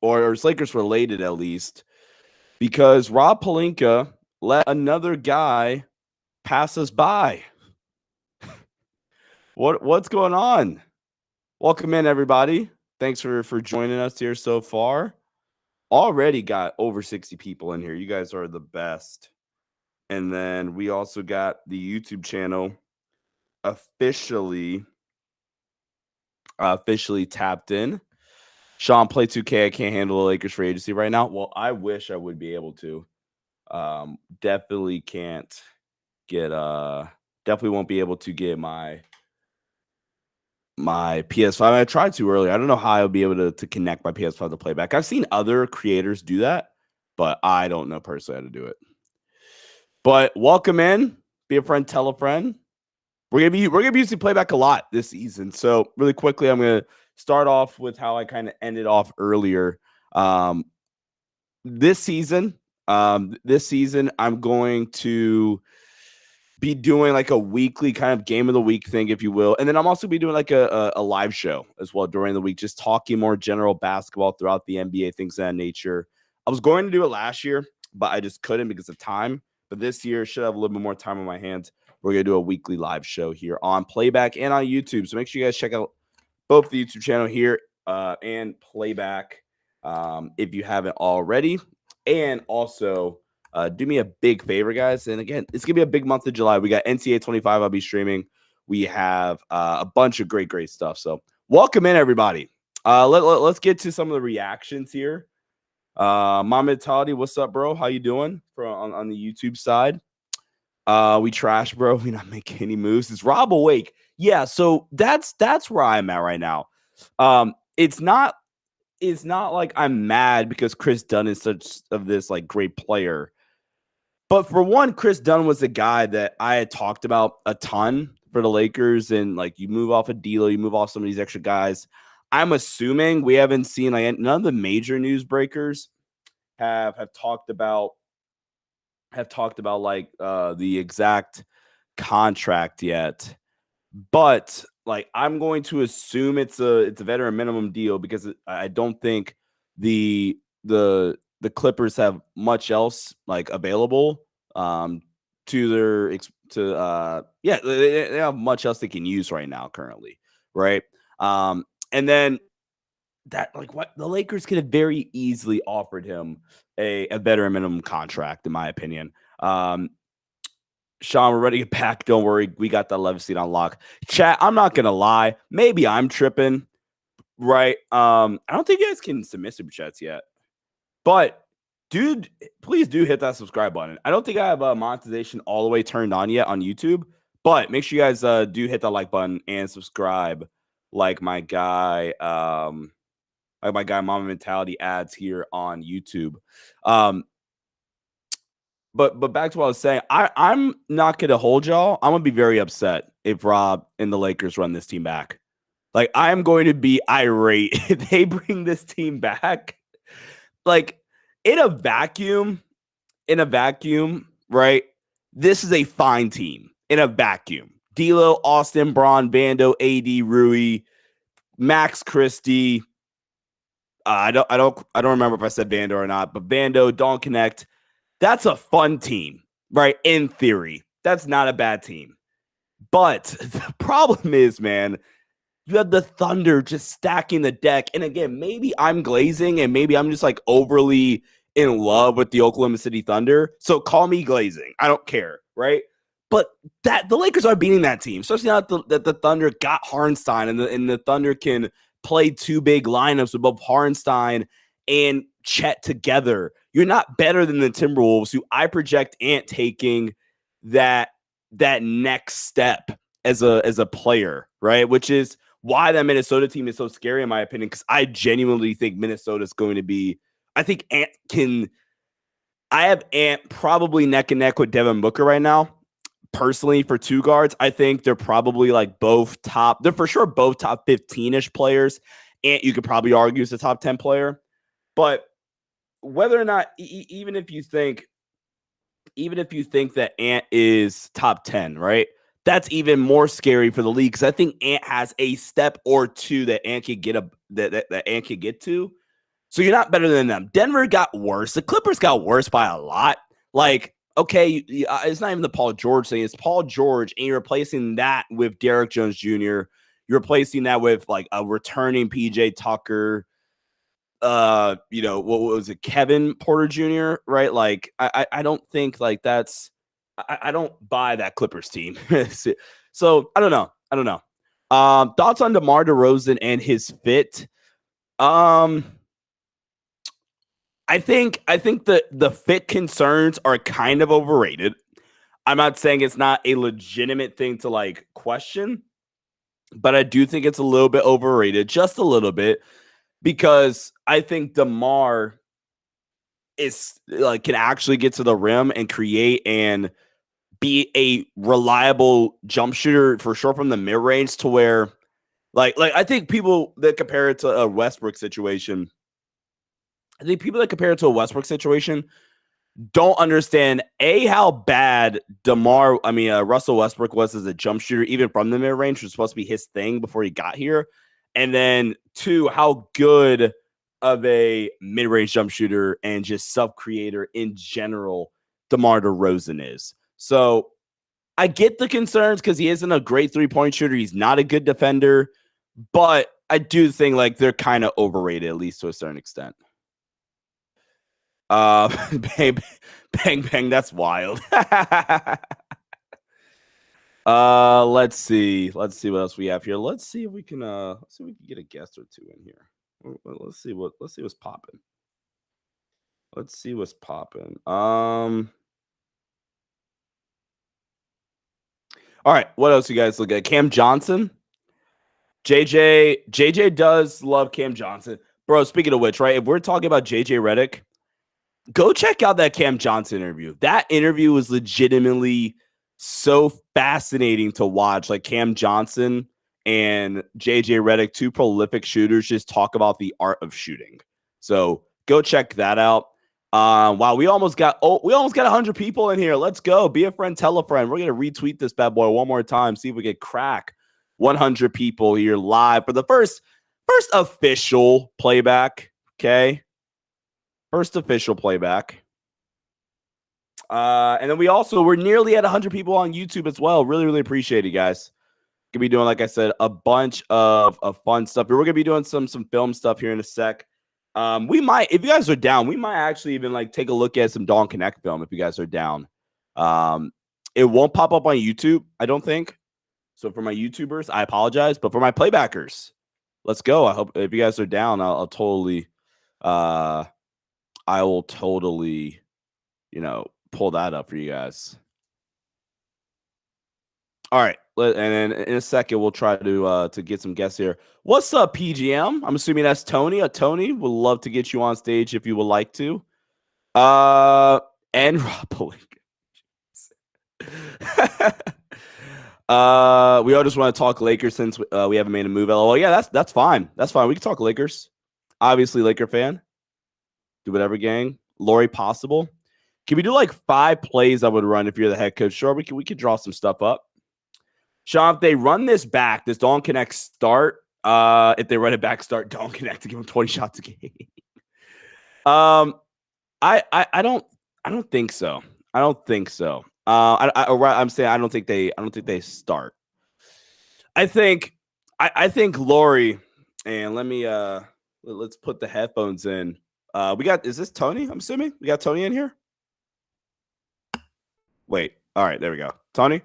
or it's Lakers related at least, because Rob Pelinka let another guy pass us by. What's going on? Welcome in, everybody. Thanks for joining us here so far. Already got over 60 people in here. You guys are the best. And then we also got the YouTube channel officially tapped in. Sean, play 2K. I can't handle the Lakers free agency right now. Well, I wish I would be able to. Definitely can't get definitely won't be able to get my PS5. I tried to earlier. I don't know how I'll be able to connect my PS5 to playback. I've seen other creators do that, but I don't know personally how to do it. But welcome in. Be a friend, tell a friend. We're gonna be using playback a lot this season. So really quickly, I'm gonna start off with how I kind of ended off earlier. This season, I'm going to be doing like a weekly kind of game of the week thing, if you will. And then I'm also be doing like a live show as well during the week, just talking more general basketball throughout the NBA, things of that nature. I was going to do it last year, but I just couldn't because of time. But this year, should have a little bit more time on my hands. We're going to do a weekly live show here on Playback and on YouTube. So make sure you guys check out both the YouTube channel here and Playback if you haven't already. And also, do me a big favor, guys. And again, it's going to be a big month of July. We got NCAA 25 I'll be streaming. We have a bunch of great stuff. So welcome in, everybody. Let's get to some of the reactions here. Mohamed Tadi, what's up, bro? How you doing on the YouTube side? We trash, bro. We not making any moves. Is Rob awake? Yeah, so that's where I'm at right now. It's not like I'm mad because Chris Dunn is such of this like great player. But for one, Chris Dunn was a guy that I had talked about a ton for the Lakers, and like you move off a D'Lo, you move off some of these extra guys. I'm assuming we haven't seen like none of the major news breakers have talked about like the exact contract yet. But like I'm going to assume it's a veteran minimum deal because I don't think the Clippers have much else like available they have much else they can use right now currently, right? And then that like what the Lakers could have very easily offered him a veteran minimum contract, in my opinion. Sean, we're ready to get back. Don't worry. We got that 11 seat on lock. Chat, I'm not going to lie. Maybe I'm tripping, right? I don't think you guys can submit super chats yet. But, dude, please do hit that subscribe button. I don't think I have monetization all the way turned on yet on YouTube. But make sure you guys do hit that like button and subscribe like my guy Mama Mentality ads here on YouTube. But back to what I was saying, I'm not going to hold y'all. I'm going to be very upset if Rob and the Lakers run this team back. Like, I am going to be irate if they bring this team back. Like, in a vacuum, right? This is a fine team in a vacuum. D'Lo, Austin, Braun, Vando, AD, Rui, Max Christie. I don't remember if I said Vando or not, but Vando, don't connect. That's a fun team, right? In theory, that's not a bad team. But the problem is, man, you have the Thunder just stacking the deck. And again, maybe I'm glazing and maybe I'm just like overly in love with the Oklahoma City Thunder. So call me glazing. I don't care, right? But that the Lakers are beating that team, especially now that the Thunder got Hartenstein and the Thunder can play two big lineups with both Hartenstein and Chet together. You're not better than the Timberwolves, who I project Ant taking that next step as a player, right? Which is why that Minnesota team is so scary, in my opinion, because I genuinely think Minnesota is going to be. I think Ant can. I have Ant probably neck and neck with Devin Booker right now. Personally, for two guards, I think they're probably like both top. They're for sure both top 15-ish players. Ant, you could probably argue, is a top 10 player. But whether or not, even if you think that Ant is top 10, right? That's even more scary for the league because I think Ant has a step or two that Ant could get that Ant could get to So you're not better than them. Denver got worse. The Clippers got worse by a lot. Like, okay, it's not even the Paul George thing. It's Paul George, and you're replacing that with Derrick Jones Jr. You're replacing that with like a returning PJ Tucker. What was it, Kevin Porter Jr., right? Like, I don't think like that's I don't buy that Clippers team. So I don't know. Thoughts on DeMar DeRozan and his fit? I think the fit concerns are kind of overrated. I'm not saying it's not a legitimate thing to like question, but I do think it's a little bit overrated, just a little bit, because I think DeMar is like can actually get to the rim and create and be a reliable jump shooter for sure from the mid range to where like I think people that compare it to a Westbrook situation. I think people that compare it to a Westbrook situation don't understand how bad Russell Westbrook was as a jump shooter, even from the mid range, was supposed to be his thing before he got here. And then two, how good of a mid range jump shooter and just sub creator in general DeMar DeRozan is. So I get the concerns because he isn't a great 3-point shooter. He's not a good defender, but I do think like they're kind of overrated, at least to a certain extent. Bang, bang, bang. That's wild. Let's see what else we have here. Let's see if we can get a guest or two in here. Let's see what's popping. All right, what else you guys look at? Cam Johnson. JJ does love Cam Johnson. Bro, speaking of which, right? If we're talking about JJ Redick, go check out that Cam Johnson interview. That interview was legitimately so fascinating to watch. Like Cam Johnson and JJ Redick, two prolific shooters, just talk about the art of shooting. So go check that out. Wow, we almost got 100 people in here. Let's go. Be a friend, tell a friend. We're gonna retweet this bad boy one more time. See if we can crack 100 people here live for the first official playback. Okay. First official playback. And then we're nearly at 100 people on YouTube as well. Really, really appreciate it, guys. Gonna be doing, like I said, a bunch of fun stuff. We're gonna be doing some film stuff here in a sec. We might, if you guys are down, we might actually even like take a look at some Dawn Connect film if you guys are down. It won't pop up on YouTube, I don't think. So for my YouTubers, I apologize. But for my playbackers, let's go. I hope if you guys are down, I will totally, pull that up for you guys. All right. And then in a second, we'll try to get some guests here. What's up, PGM? I'm assuming that's Tony. Tony, would love to get you on stage if you would like to. And Rob Pelinka. We all just want to talk Lakers since we haven't made a move. LOL. Yeah, that's fine. That's fine. We can talk Lakers. Obviously, Laker fan. Do whatever, gang. Lori, possible. Can we do like 5 plays I would run if you're the head coach? Sure, we could draw some stuff up. Sean, if they run this back, this Dawn Connect start. If they run it back, start Dawn Connect to give them 20 shots a game. I don't think so. I'm saying I don't think they start. I think Lori, and let me let's put the headphones in. Is this Tony? I'm assuming we got Tony in here. Wait. All right, there we go. Tony?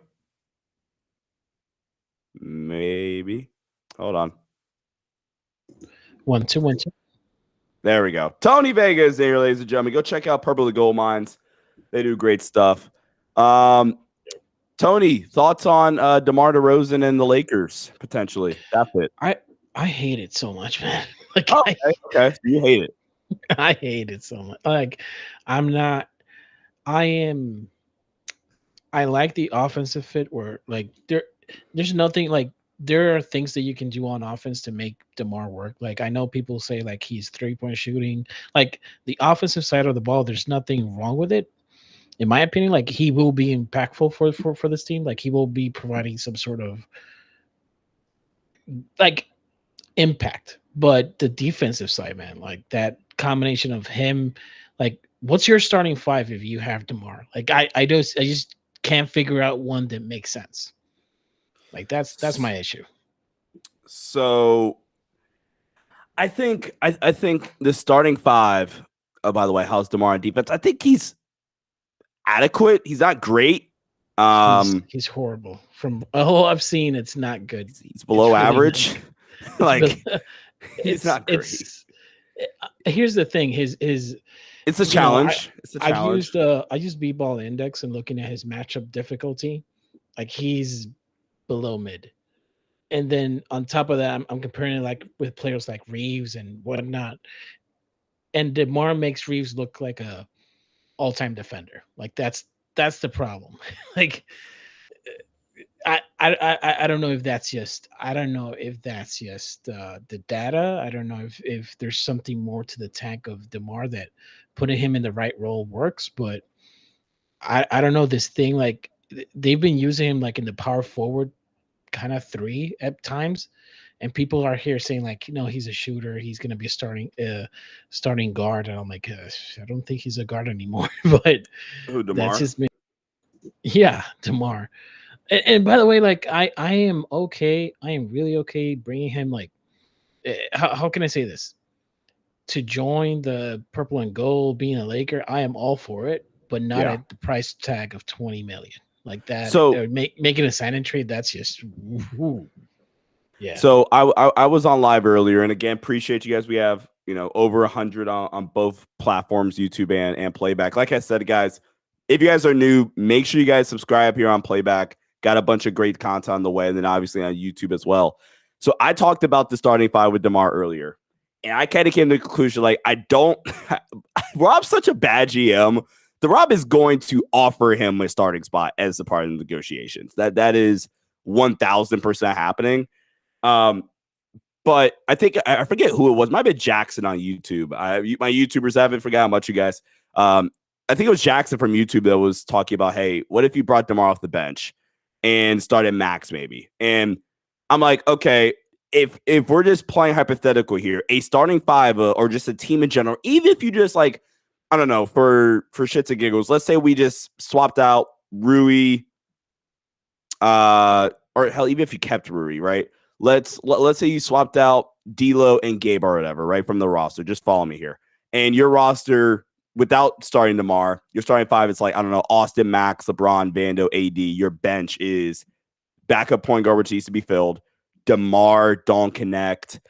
Maybe. Hold on. 1 2 1 2. There we go. Tony Vega is there, ladies and gentlemen. Go check out Purple to Gold Mines. They do great stuff. Tony, thoughts on DeMar DeRozan and the Lakers potentially? That's it. I hate it so much, man. Like, okay. You hate it. I hate it so much. Like, I like the offensive fit where like there's nothing like there are things that you can do on offense to make DeMar work. Like I know people say like he's 3-point shooting. Like the offensive side of the ball, there's nothing wrong with it. In my opinion, like he will be impactful for this team. Like he will be providing some sort of like impact. But the defensive side, man, like that combination of him. Like, what's your starting five if you have DeMar? Like, I just can't figure out one that makes sense. Like, that's my issue. So I think the starting five. Oh, by the way, how's DeMar on defense? I think he's adequate. He's not great. He's horrible. From all I've seen, it's not good. He's below average. Like it's not great. Here's the thing. His it's a challenge. It's a challenge. I used B-ball index and looking at his matchup difficulty. Like, he's below mid. And then on top of that, I'm comparing it like with players like Reeves and whatnot. And DeMar makes Reeves look like a all-time defender. Like, that's the problem. Like, I don't know if that's just the data. I don't know if there's something more to the tank of DeMar that putting him in the right role works, but I don't know this thing. Like, they've been using him like in the power forward kind of 3 at times, and people are here saying like, he's a shooter, he's going to be a starting guard, and I'm like, I don't think he's a guard anymore. But who, DeMar? That's just me. Yeah, DeMar. And by the way, like, I am okay. I am really okay bringing him, like, how can I say this? To join the purple and gold, being a Laker, I am all for it, but not at the price tag of 20 million. Like that. So making a sign and trade, that's just yeah. So I was on live earlier, and again, appreciate you guys. We have over 100 on both platforms, YouTube and Playback. Like I said, guys, if you guys are new, make sure you guys subscribe here on Playback. Got a bunch of great content on the way, and then obviously on YouTube as well. So I talked about the starting five with DeMar earlier, and I kind of came to the conclusion, like, Rob's such a bad GM. The Rob is going to offer him a starting spot as a part of the negotiations. That is 1,000% happening. But I think I forget who it was. Might be Jackson on YouTube. My YouTubers haven't forgotten about you guys. I think it was Jackson from YouTube that was talking about, hey, what if you brought DeMar off the bench and started Max maybe? And I'm like, okay, if we're just playing hypothetical here, a starting five or just a team in general, even if you just like, I don't know, for shits and giggles, let's say we just swapped out Rui, or hell, even if you kept Rui, right? Let's say you swapped out D'Lo and Gabe or whatever, right, from the roster. Just follow me here. And your roster, without starting DeMar, your starting five is like, I don't know, Austin, Max, LeBron, Vando, AD. Your bench is backup point guard, which needs to be filled. DeMar, don't connect.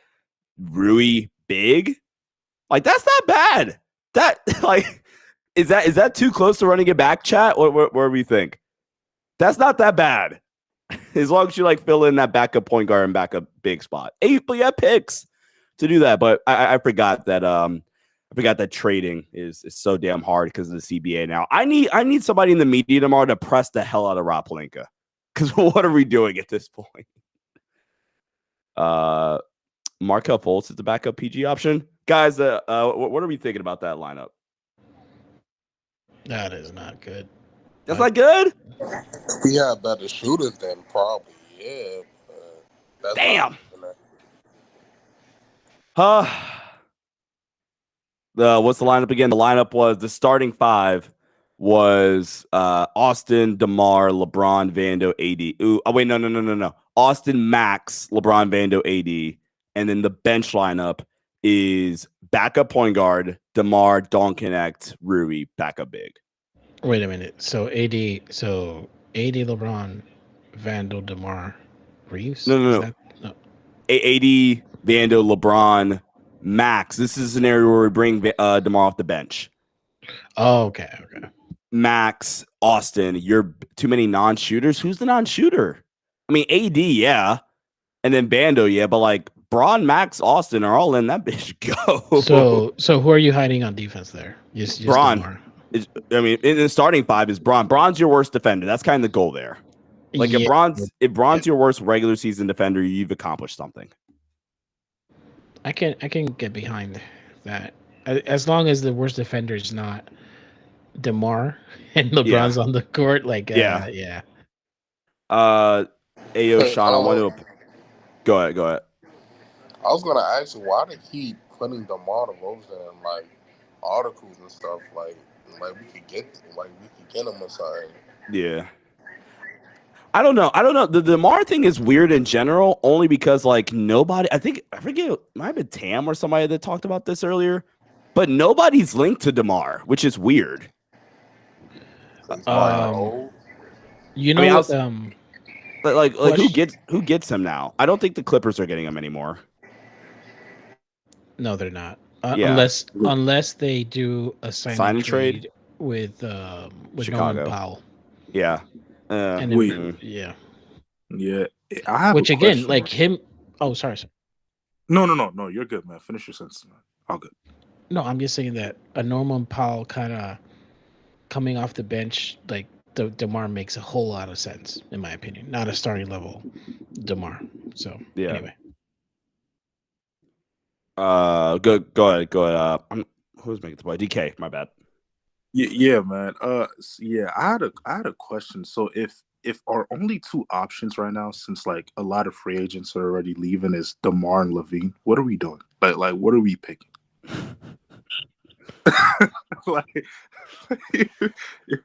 Rui, big. Like, that's not bad. That, like, is that too close to running it back, chat? What do we think? That's not that bad. As long as you like fill in that backup point guard and backup big spot. But you have picks to do that. But I forgot that trading is so damn hard because of the CBA now. I need somebody in the media tomorrow to press the hell out of Rob Pelinka. Because what are we doing at this point? Markelle Fultz is the backup PG option. Guys, what are we thinking about that lineup? That is not good. That's not good? If we have better shooters, then probably, yeah. That's damn. What's the lineup again? The lineup was the starting five was Austin, DeMar, LeBron, Vando, AD. Ooh, oh wait, no. Austin, Max, LeBron, Vando, AD, and then the bench lineup is backup point guard, DeMar, don't connect, Rui, backup big. Wait a minute. So AD, LeBron, Vando, DeMar, Reeves? No. AD, Vando, LeBron, Max. This is an area where we bring DeMar off the bench. Oh, okay. Max, Austin, you're too many non-shooters. Who's the non-shooter? I mean, AD, yeah. And then Vando, yeah. But like Braun, Max, Austin are all in that bitch. Go. So who are you hiding on defense there? Just Braun. In the starting five is Braun. Braun's your worst defender. That's kind of the goal there. Like if Braun's your worst regular season defender, you've accomplished something. I can get behind that as long as the worst defender is not DeMar and LeBron's on the court. Like yeah. Ayo, Sean, I want to go ahead. I was gonna ask you, why did he putting DeMar DeRozan in like articles and stuff, like we could get him or something. Yeah. I don't know. The DeMar thing is weird in general, only because like nobody. I forget. It might have been Tam or somebody that talked about this earlier, but nobody's linked to DeMar, which is weird. You know, like who gets him now? I don't think the Clippers are getting him anymore. No, they're not. Yeah. Unless they do a sign and trade with Chicago. Norman Powell. Yeah. Yeah. I have which a again, question, like him. Oh, sorry. No. You're good, man. Finish your sentence, man. All good. No, I'm just saying that a Norman Powell kind of coming off the bench, like DeMar makes a whole lot of sense in my opinion. Not a starting level DeMar. So anyway. Go ahead. Who's making the play? DK. My bad. Yeah, man. I had a question. So if our only two options right now, since like a lot of free agents are already leaving, is DeMar and LaVine, what are we doing? Like what are we picking? Like, if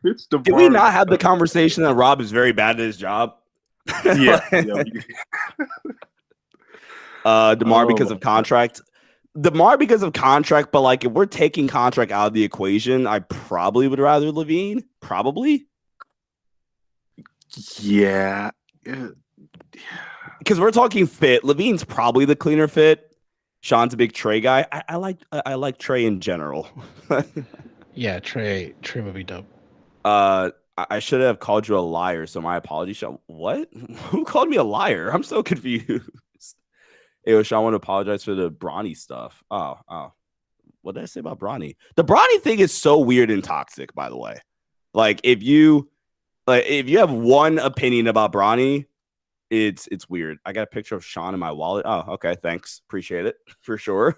it's DeMar, did we not have the conversation that Rob is very bad at his job? Yeah. DeMar because of contract. DeMar because of contract, but like if we're taking contract out of the equation, I probably would rather LaVine. Probably. Yeah. Because we're talking fit. LaVine's probably the cleaner fit. Sean's a big Trey guy. I like Trey in general. Yeah, Trey would be dope. I should have called you a liar, so my apologies, Sean. What? Who called me a liar? I'm so confused. Hey, Sean, I want to apologize for the Bronny stuff. Oh. What did I say about Bronny? The Bronny thing is so weird and toxic, by the way. Like if you have one opinion about Bronny, it's weird. I got a picture of Sean in my wallet. Oh, okay. Thanks. Appreciate it for sure.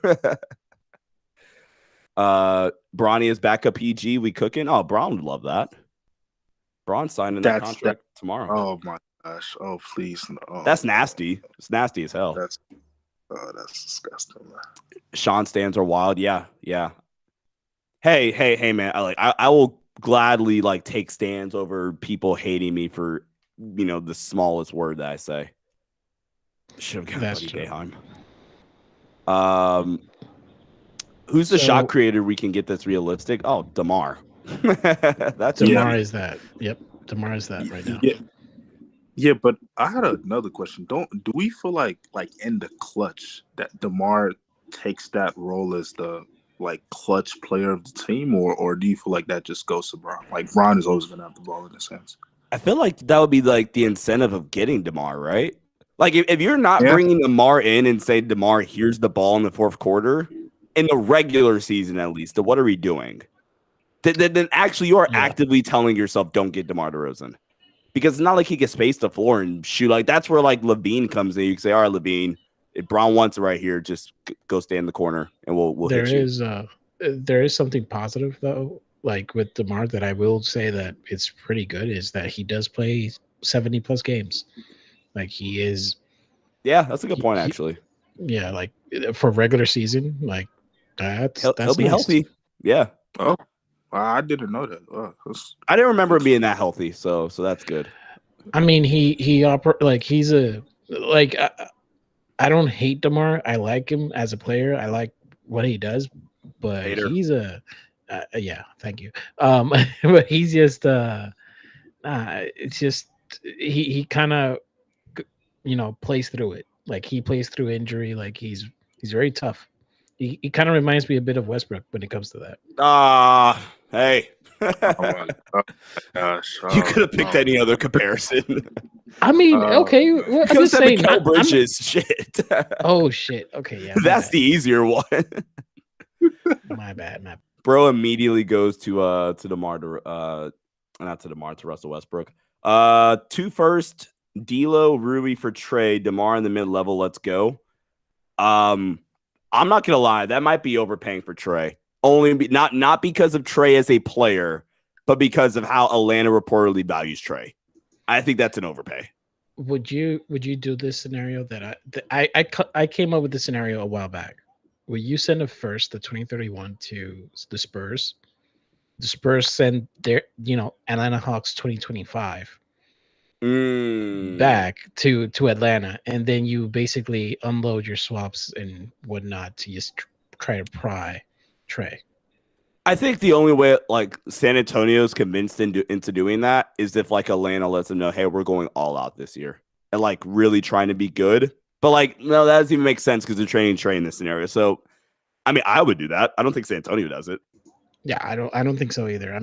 Bronny is back up PG. We cooking. Oh, Braun would love that. Braun signing that contract tomorrow. Oh my gosh. Oh, please. No. That's nasty. It's nasty as hell. That's disgusting, man. Sean stands are wild. Yeah. Hey, man. I will gladly like take stands over people hating me for the smallest word that I say. Should have got Buddy Boeheim. Who's the shot creator we can get that's realistic? Oh, DeMar. That's DeMar is that. Yep, DeMar is that right now. Yeah, but I had another question. Do we feel like in the clutch that DeMar takes that role as the like clutch player of the team, or do you feel like that just goes to Bron? Like Bron is always gonna have the ball in his hands. I feel like that would be like the incentive of getting DeMar, right? Like if you're not bringing DeMar in and say, DeMar, here's the ball in the fourth quarter, in the regular season at least, then what are we doing? Then actually you are actively telling yourself don't get DeMar DeRozan. Because it's not like he can space the floor and shoot. Like that's where like LaVine comes in. You can say, all right, LaVine, if Braun wants it right here, just go stay in the corner and we'll hit you. There is something positive though, like with DeMar that I will say that it's pretty good is that he does play 70 plus games. Like he is. Yeah, that's a good point actually. Yeah, like for regular season, like he'll be healthy. Yeah. Oh. I didn't know that. I didn't remember him being that healthy, so that's good. I mean, he like he's a like I don't hate DeMar. I like him as a player. I like what he does, but he's a yeah. Thank you. But he's just it's just he kind of plays through it. Like he plays through injury. Like he's very tough. He kind of reminds me a bit of Westbrook when it comes to that. Hey. Oh gosh. You could have picked any other comparison. I mean, okay. Well, I'm just saying. Bridges, shit. Oh, shit. Okay, yeah. That's the easier one. My bad. Bro immediately goes to DeMar, not to DeMar, to Russell Westbrook. 2 first, D'Lo, Rui for Trey, DeMar in the mid-level. Let's go. I'm not gonna lie, that might be overpaying for Trey. Not because of Trey as a player, but because of how Atlanta reportedly values Trey. I think that's an overpay. Would you do this scenario that I came up with this scenario a while back, will you send a first, the 2031, to the Spurs? The Spurs send their, Atlanta Hawks 2025 back to Atlanta, and then you basically unload your swaps and whatnot to just try to pry Trey. I think the only way like San Antonio's convinced into doing that is if like Atlanta lets them know, hey, we're going all out this year and like really trying to be good. But like, no, that doesn't even make sense because they're training Trey in this scenario. So, I mean, I would do that. I don't think San Antonio does it. Yeah, I don't think so either.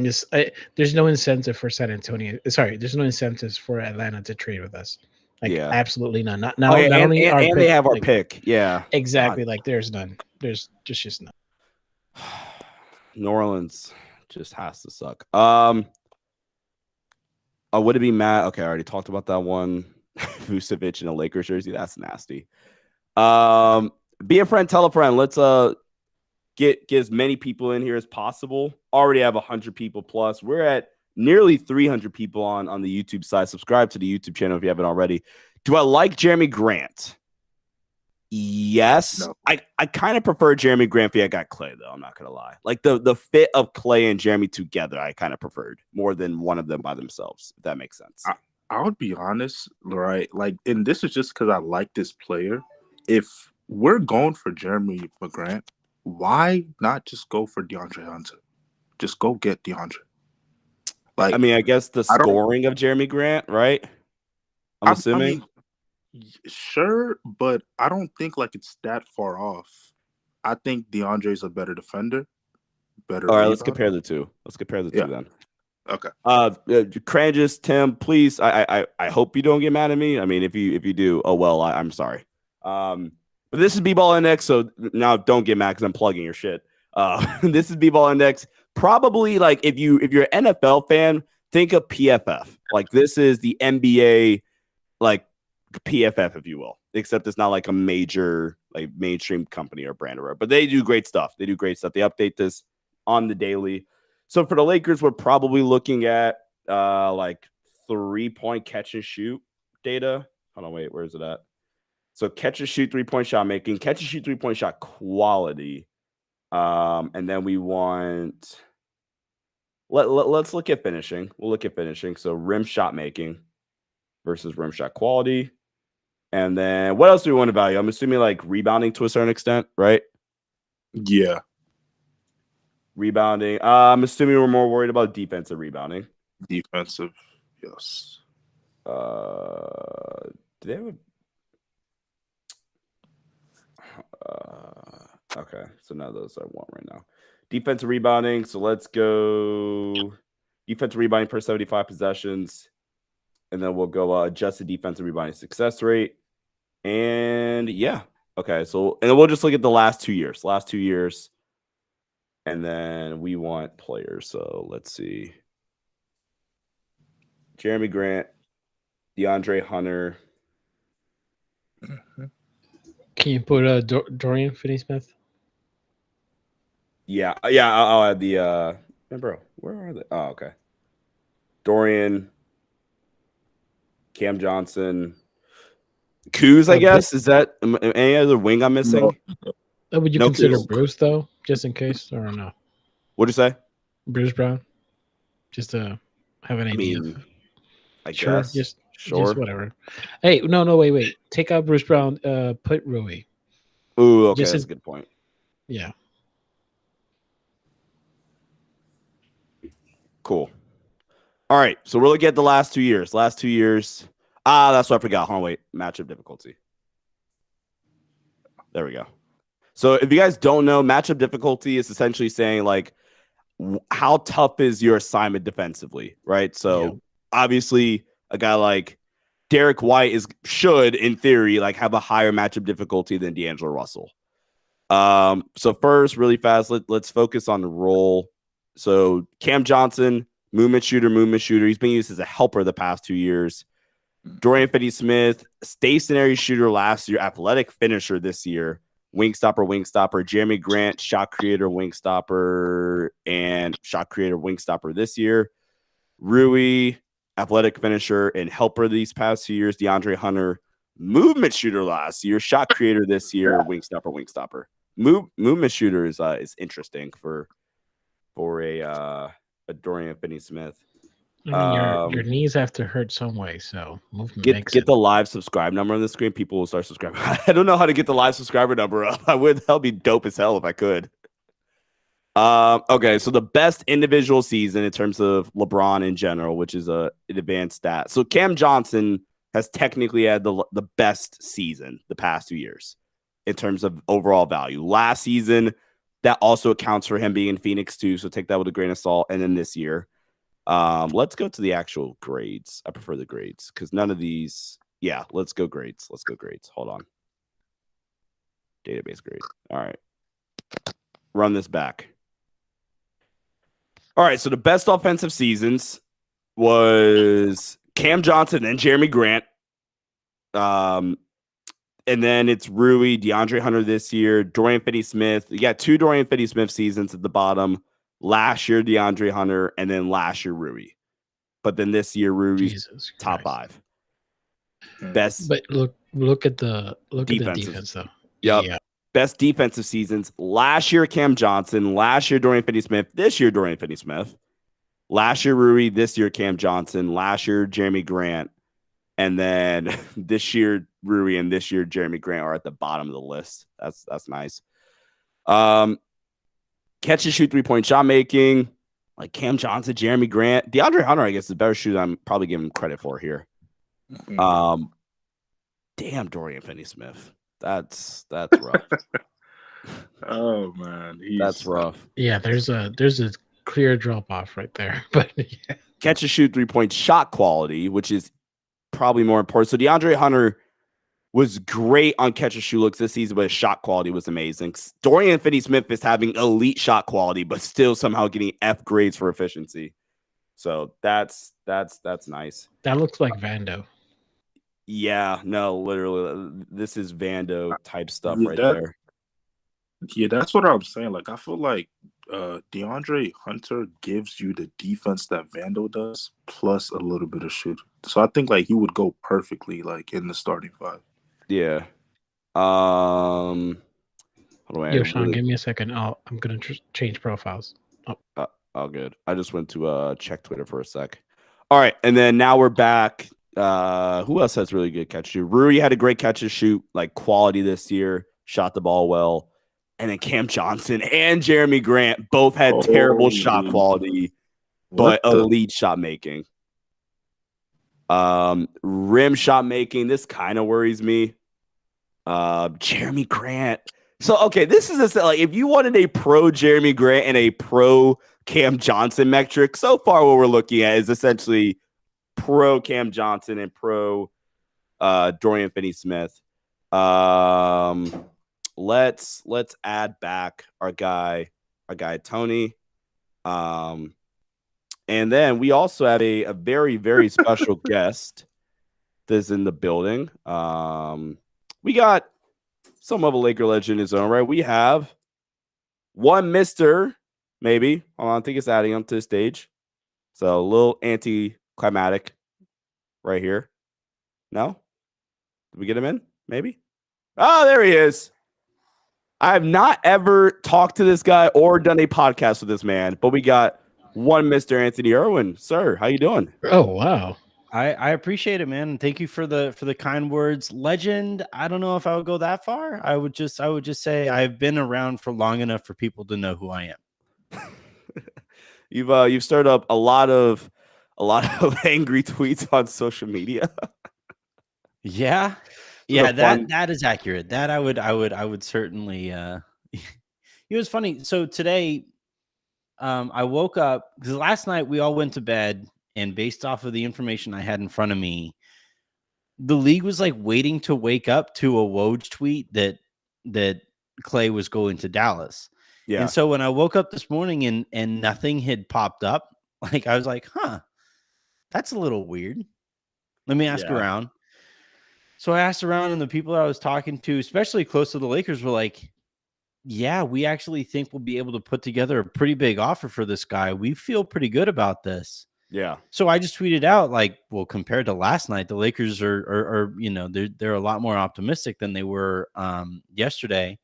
There's no incentive for San Antonio. Sorry, there's no incentives for Atlanta to trade with us. Like, Yeah. absolutely none. Not Oh, yeah, only our and pick, they have our like, pick. Yeah. exactly. Like, there's none. There's just none. New Orleans just has to suck. Would it be Matt? Okay, I already talked about that one. Vucevic in a Lakers jersey. That's nasty. Be a friend, tell a friend. Let's get as many people in here as possible. Already have 100 people plus. We're at nearly 300 people on the YouTube side. Subscribe to the YouTube channel if you haven't already. Do I like Jeremy Grant? Yes. No. I kind of prefer Jeremy Grant if I got Clay, though. I'm not going to lie. Like the fit of Clay and Jeremy together, I kind of preferred more than one of them by themselves, if that makes sense. I would be honest, right? Like, and this is just because I like this player. If we're going for Jeremy Grant, why not just go for DeAndre Hunter? Just go get DeAndre. Like, I mean, I guess the scoring of Jeremy Grant, right? I'm assuming. Sure, but I don't think like it's that far off. I think DeAndre's a better defender. Better. All right, let's compare the two. Two then. Okay. Cranges, Tim, please. I hope you don't get mad at me. I mean, if you do, oh well, I'm sorry. But this is B-Ball Index, so now don't get mad because I'm plugging your shit. This is B-Ball Index. Probably like if you're an NFL fan, think of PFF. Like this is the NBA, like PFF, if you will. Except it's not like a major, like mainstream company or brand or whatever. But they do great stuff. They update this on the daily. So for the Lakers, we're probably looking at like 3-point catch and shoot data. Hold on, wait, where is it at? So catch and shoot 3-point shot making, catch and shoot 3-point shot quality. And then we want let's look at finishing. We'll look at finishing. So rim shot making versus rim shot quality. And then what else do we want to value? I'm assuming like rebounding to a certain extent, right? Yeah. Rebounding. I'm assuming we're more worried about defensive rebounding. Defensive, yes. Do they have okay, so none of those I want right now. Defensive rebounding. So let's go defensive rebounding per 75 possessions. And then we'll go adjusted defensive rebounding success rate. And yeah. Okay. So, and then we'll just look at the last 2 years. And then we want players. So let's see. Jeremy Grant, DeAndre Hunter. Mm-hmm. Can you put Dorian Finney-Smith? Yeah. I'll add the bro, where are they? Oh, okay. Dorian, Cam Johnson, Kuz, I guess. Is that any other wing I'm missing? No. Would you consider Kuz. Bruce though, just in case, or no? What'd you say? Bruce Brown, just to have an idea. I guess. Just whatever. Hey, no, wait. Take out Bruce Brown. Put Rui. Ooh, okay, that's a good point. Yeah. Cool. All right, so we're looking at the last 2 years. That's what I forgot. Hold on, wait. Matchup difficulty. There we go. So if you guys don't know, matchup difficulty is essentially saying like how tough is your assignment defensively, right? So obviously a guy like Derek White should, in theory, like have a higher matchup difficulty than D'Angelo Russell. So first, really fast, let's focus on the role. So Cam Johnson, movement shooter. He's been used as a helper the past 2 years. Dorian Finney-Smith, stationary shooter last year, athletic finisher this year. Wing stopper. Jeremy Grant, shot creator, wing stopper, and shot creator, wing stopper this year. Rui, athletic finisher and helper these past 2 years. DeAndre Hunter, movement shooter last year, shot creator this year, wing stopper. movement shooter is interesting for a Dorian Finney-Smith. I mean, your knees have to hurt some way, so movement makes Get it. the live subscribe number on the screen. People will start subscribing. I don't know how to get the live subscriber number up. That'd be dope as hell if I could. Okay, so the best individual season in terms of LeBron in general, which is an advanced stat. So Cam Johnson has technically had the best season the past 2 years in terms of overall value. Last season, that also accounts for him being in Phoenix too, so take that with a grain of salt. And then this year, let's go to the actual grades. I prefer the grades because none of these. Yeah, let's go grades. Hold on. Database grade. All right. Run this back. All right, so the best offensive seasons was Cam Johnson and Jeremy Grant. And then it's Rui, DeAndre Hunter this year, Dorian Finney-Smith. You got 2 Dorian Finney-Smith seasons at the bottom. Last year, DeAndre Hunter, and then last year, Rui. But then this year, Rui's top 5. Best. But look at the defense though. Yep. Yeah. Best defensive seasons. Last year, Cam Johnson. Last year, Dorian Finney-Smith. This year, Dorian Finney-Smith. Last year, Rui. This year, Cam Johnson. Last year, Jeremy Grant. And then this year, Rui, and this year, Jeremy Grant are at the bottom of the list. That's nice. Catch and shoot 3-point shot making. Like Cam Johnson, Jeremy Grant. DeAndre Hunter, I guess, is the better shooter I'm probably giving him credit for here. Damn, Dorian Finney-Smith. That's rough. Oh man, that's rough. Yeah, there's a clear drop off right there. But yeah. Catch and shoot 3-point shot quality, which is probably more important. So DeAndre Hunter was great on catch and shoot looks this season, but his shot quality was amazing. Dorian Finney-Smith is having elite shot quality, but still somehow getting F grades for efficiency. So that's nice. That looks like Vando. Yeah, no, literally, this is Vando type stuff right that, there. Yeah, that's what I'm saying. Like, I feel like DeAndre Hunter gives you the defense that Vando does, plus a little bit of shooting. So I think like he would go perfectly like in the starting 5. Yeah. Yo, Sean, give me a second. I'm gonna change profiles. Oh, good. I just went to check Twitter for a sec. All right, and then now we're back. Who else has really good catch and shoot? Rui had a great catch and shoot, like quality this year. Shot the ball well. And then Cam Johnson and Jeremy Grant both had terrible shot quality, but elite shot making. Rim shot making, this kind of worries me. Jeremy Grant. So, okay, this is like if you wanted a pro Jeremy Grant and a pro Cam Johnson metric, so far what we're looking at is essentially pro Cam Johnson and pro Dorian Finney-Smith. Let's add back our guy Tony. And then we also have a very, very special guest that's in the building. We got some of a Laker legend in his own right. We have one Mr. Maybe. Hold on, I think it's adding him to the stage. So a little anticlimactic right here. No? Did we get him in? Maybe? Oh, there he is. I have not ever talked to this guy or done a podcast with this man, but we got one Mr. Anthony Irwin. Sir, how you doing? Oh, wow. I appreciate it, man. Thank you for the kind words. Legend, I don't know if I would go that far. I would just say I've been around for long enough for people to know who I am. You've stirred up a lot of angry tweets on social media. Yeah. Yeah, that is accurate. That I would certainly it was funny. So today I woke up because last night we all went to bed, and based off of the information I had in front of me, the league was like waiting to wake up to a Woj tweet that Clay was going to Dallas. Yeah. And so when I woke up this morning and nothing had popped up, like I was like, that's a little weird. Let me ask around. So I asked around, and the people I was talking to, especially close to the Lakers, were like, yeah, we actually think we'll be able to put together a pretty big offer for this guy. We feel pretty good about this. Yeah. So I just tweeted out like, well, compared to last night, the Lakers are they're a lot more optimistic than they were yesterday.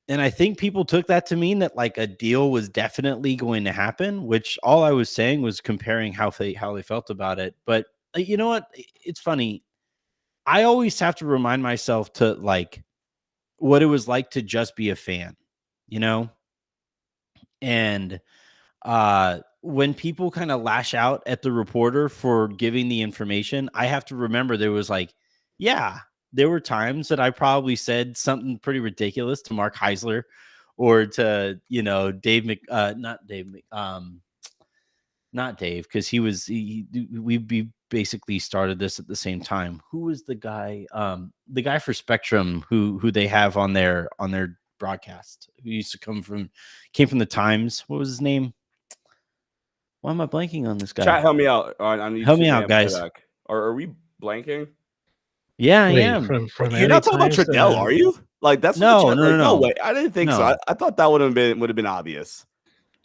And I think people took that to mean that like a deal was definitely going to happen, which all I was saying was comparing how they felt about it. But you know what? It's funny. I always have to remind myself to like what it was like to just be a fan, you know? And when people kind of lash out at the reporter for giving the information, I have to remember there was like, yeah, there were times that I probably said something pretty ridiculous to Mark Heisler or to, you know, not Dave, because we basically started this at the same time. Who was the guy? The guy for Spectrum who they have on their broadcast, who used to came from the Times. What was his name? Why am I blanking on this guy? Chat, help me out on YouTube. Help me out, guys. Are we blanking? Yeah, I Wait, am. from You're not talking about Times Trudell, are you? Like that's what No, the chat, no, like, no. way. I didn't think so. No. I thought that would have been obvious.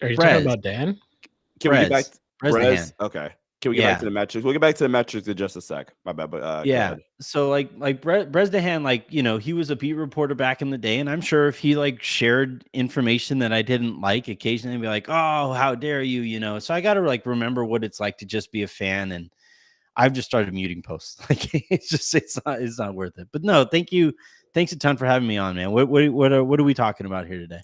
Are you Brez. talking about Dan? Can we get back to Brez? Okay. Can we get back to the metrics? We'll get back to the metrics in just a sec. My bad, but yeah. So like Bresdahan, like, you know, he was a beat reporter back in the day, and I'm sure if he like shared information that I didn't like, occasionally be like, "Oh, how dare you?" You know. So I got to like remember what it's like to just be a fan, and I've just started muting posts. Like it's not worth it. But no, thank you, thanks a ton for having me on, man. What are we talking about here today?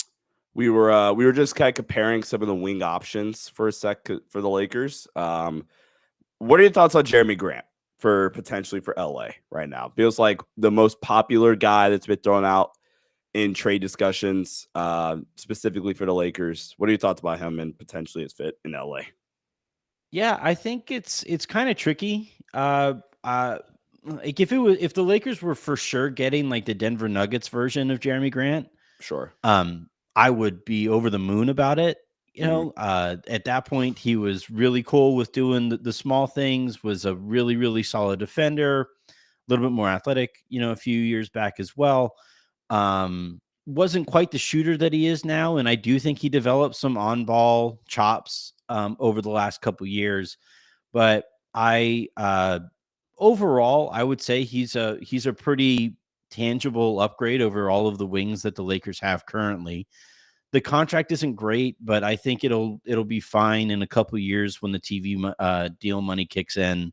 We were just kind of comparing some of the wing options for a sec for the Lakers. What are your thoughts on Jeremy Grant for potentially for LA right now? Feels like the most popular guy that's been thrown out in trade discussions, specifically for the Lakers. What are your thoughts about him and potentially his fit in LA? Yeah, I think it's kind of tricky. Like if the Lakers were for sure getting like the Denver Nuggets version of Jeremy Grant, sure. I would be over the moon about it. You know, at that point, he was really cool with doing the small things, was a really, really solid defender, a little bit more athletic, you know, a few years back as well. Wasn't quite the shooter that he is now. And I do think he developed some on-ball chops over the last couple years. But overall, I would say he's a pretty tangible upgrade over all of the wings that the Lakers have currently. The contract isn't great, but I think it'll be fine in a couple of years when the TV deal money kicks in.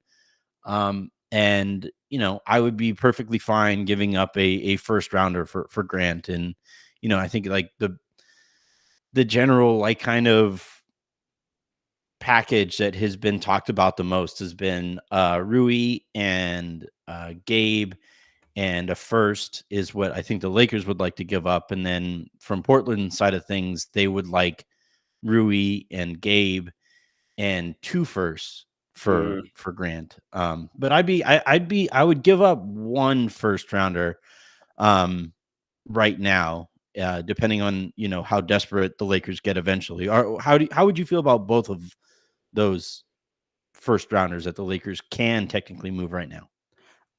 And you know, I would be perfectly fine giving up a first rounder for Grant. And you know, I think like the general like kind of package that has been talked about the most has been Rui and Gabe. And a first is what I think the Lakers would like to give up. And then from Portland side of things, they would like Rui and Gabe and 2 firsts for Grant. But I would give up 1 first rounder right now, depending on, you know, how desperate the Lakers get eventually. Or how would you feel about both of those first rounders that the Lakers can technically move right now?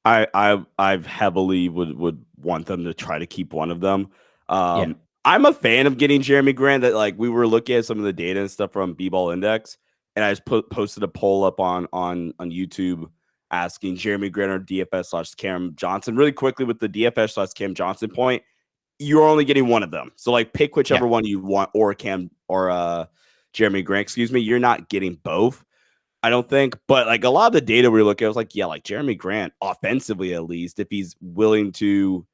I heavily would want them to try to keep one of them. I'm a fan of getting Jeremy Grant. That like we were looking at some of the data and stuff from B-Ball Index, and I just posted a poll up on YouTube asking Jeremy Grant or DFS/Cam Johnson really quickly. With the DFS/Cam Johnson point, you're only getting one of them, so like pick whichever one you want, or Cam or Jeremy Grant. Excuse me, you're not getting both. I don't think, but like a lot of the data we look at was like, yeah, like Jeremy Grant offensively, at least if he's willing to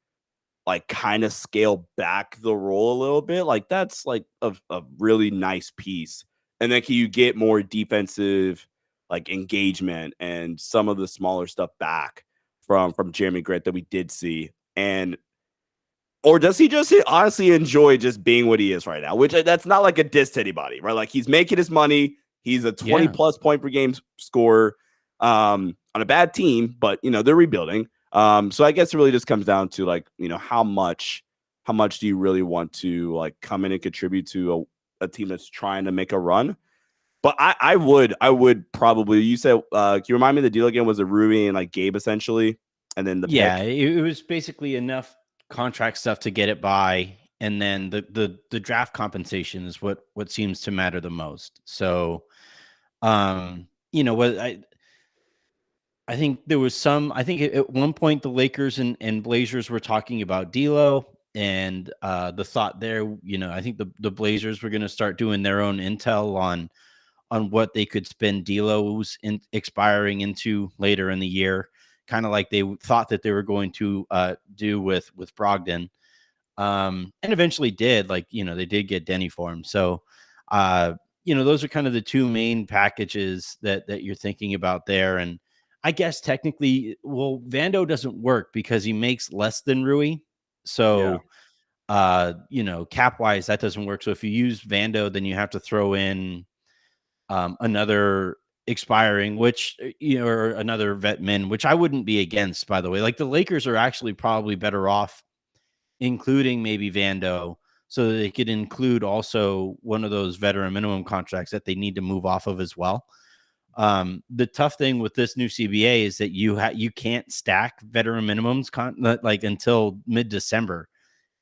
like kind of scale back the role a little bit, like that's like a really nice piece. And then can you get more defensive like engagement and some of the smaller stuff back from Jeremy Grant that we did see? And or does he just honestly enjoy just being what he is right now? Which that's not like a diss to anybody, right? Like he's making his money. He's a 20 plus point per game scorer on a bad team, but you know, they're rebuilding. So I guess it really just comes down to like, you know, how much do you really want to like come in and contribute to a team that's trying to make a run? But I would probably, you said, can you remind me the deal again? Was it Rui and like Gabe essentially? And then it was basically enough contract stuff to get it by. And then the draft compensation is what seems to matter the most. So, you know what, I think there was some. I think at one point the Lakers and Blazers were talking about D'Lo. And the thought there, I think the Blazers were going to start doing their own intel on what they could spend D'Lo's expiring into later in the year, kind of like they thought that they were going to do with Brogdon, and eventually did. Like, they did get Denny for him. So, those are kind of the two main packages that you're thinking about there. And I guess technically, Vando doesn't work because he makes less than Rui. So, cap wise, that doesn't work. So if you use Vando, then you have to throw in another expiring, which, or another vet min, which I wouldn't be against, by the way. Like, the Lakers are actually probably better off including maybe Vando, so that they could include also one of those veteran minimum contracts that they need to move off of as well. The tough thing with this new CBA is that you can't stack veteran minimums until mid-December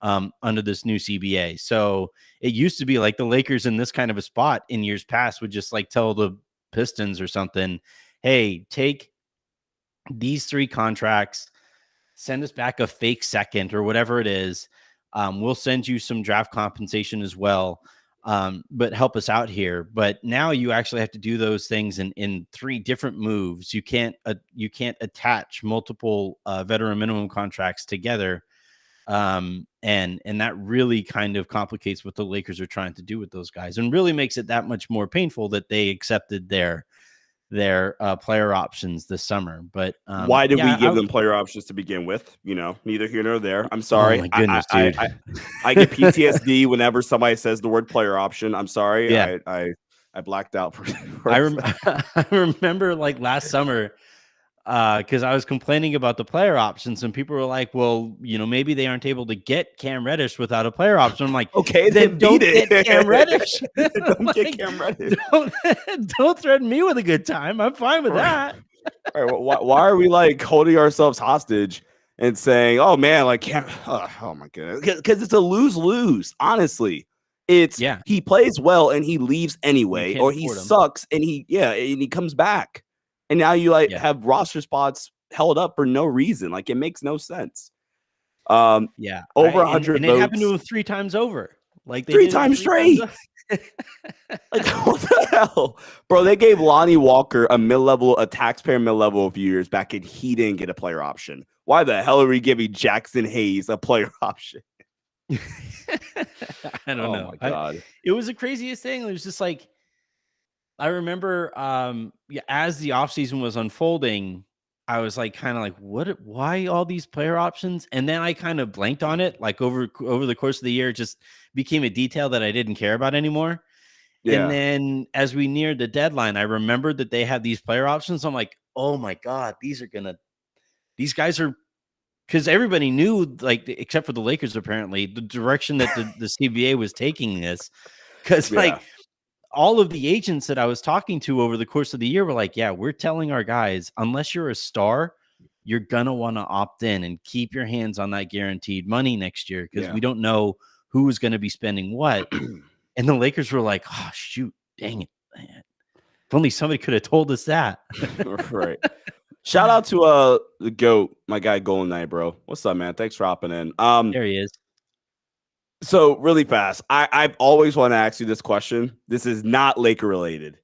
under this new CBA. So it used to be like the Lakers in this kind of a spot in years past would just like tell the Pistons or something, hey, take these 3 contracts, send us back a fake second or whatever it is. We'll send you some draft compensation as well. But help us out here. But now you actually have to do those things in 3 different moves. You can't attach multiple veteran minimum contracts together. And that really kind of complicates what the Lakers are trying to do with those guys, and really makes it that much more painful that they accepted their player options this summer. But why did we give them player options to begin with? Neither here nor there. I'm sorry. Oh my goodness, dude. I get PTSD whenever somebody says the word player option. I'm sorry. Yeah. I blacked out for I remember like last summer, because I was complaining about the player options, and people were like, well, maybe they aren't able to get Cam Reddish without a player option. I'm like, okay, then don't get Cam Reddish. Get Cam Reddish. Don't threaten me with a good time. I'm fine with that. All right, well, why are we like holding ourselves hostage and saying, oh man, like Cam, oh my goodness, because it's a lose-lose. Honestly, he plays well and he leaves anyway, or he sucks and he comes back. And now you have roster spots held up for no reason. Like, it makes no sense. Over 100 and votes. It happened to him 3 times over. Like 3 times straight. Like, what the hell? Bro, they gave Lonnie Walker a taxpayer mid-level a few years back, and he didn't get a player option. Why the hell are we giving Jackson Hayes a player option? I don't know. Oh my God. It was the craziest thing. It was just like, I remember as the offseason was unfolding, I was like, kind of like, why all these player options? And then I kind of blanked on it. Like over the course of the year, it just became a detail that I didn't care about anymore. Yeah. And then as we neared the deadline, I remembered that they had these player options. I'm like, oh my God, these guys are, because everybody knew, like, except for the Lakers, apparently, the direction that the CBA was taking this. Because like, all of the agents that I was talking to over the course of the year were like, yeah, we're telling our guys, unless you're a star, you're going to want to opt in and keep your hands on that guaranteed money next year, because we don't know who is going to be spending what. And the Lakers were like, oh, shoot, dang it, man. If only somebody could have told us that. Right. Shout out to the GOAT, my guy Golden Knight, bro. What's up, man? Thanks for hopping in. There he is. So really fast, I've always wanted to ask you this question. This is not Laker related,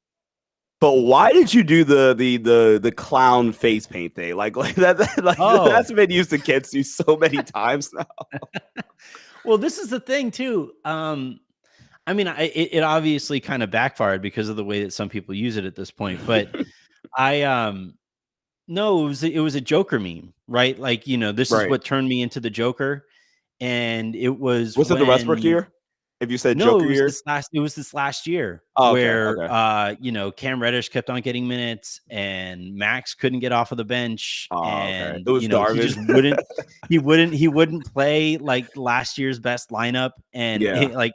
but why did you do the clown face paint thing? Like that that's been used against you so many times now. Well, this is the thing too. I mean, it obviously kind of backfired because of the way that some people use it at this point. But no, it was a Joker meme, right? Like, this is what turned me into the Joker. And it was it the Westbrook year? If you said Joker year, it was this last year where Cam Reddish kept on getting minutes and Max couldn't get off of the bench, and it was he just wouldn't play like last year's best lineup, and at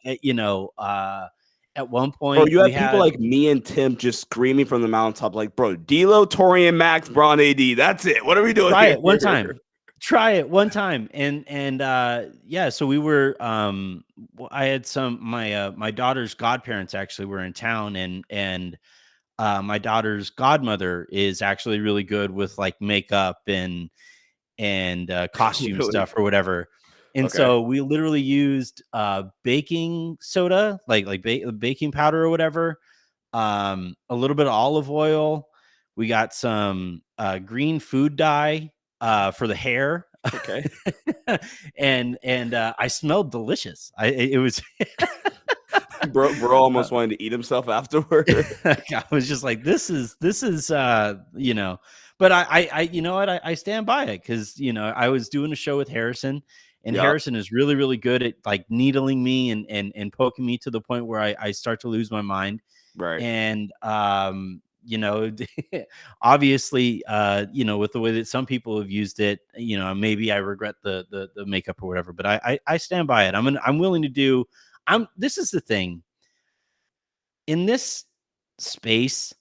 one point, bro, you had people like me and Tim just screaming from the mountaintop, like, bro, D'Lo, Torian, Max, Bron, AD, that's it. What are we doing? Try it one time. Try it one time. And so we were I had some my daughter's godparents actually were in town, and my daughter's godmother is actually really good with like makeup and costume stuff or whatever. And so we literally used baking soda, like baking powder or whatever, a little bit of olive oil. We got some green food dye for the hair. Okay. and I smelled delicious. It was bro almost wanted to eat himself afterward. I was just like, this is you know, but I you know what, I stand by it, because you know, I was doing a show with Harrison, and Harrison is really, really good at like needling me and poking me to the point where I start to lose my mind. Right. And you know, obviously, you know, with the way that some people have used it, you know, maybe I regret the makeup or whatever, but I stand by it. I'm willing to do. This is the thing in this space.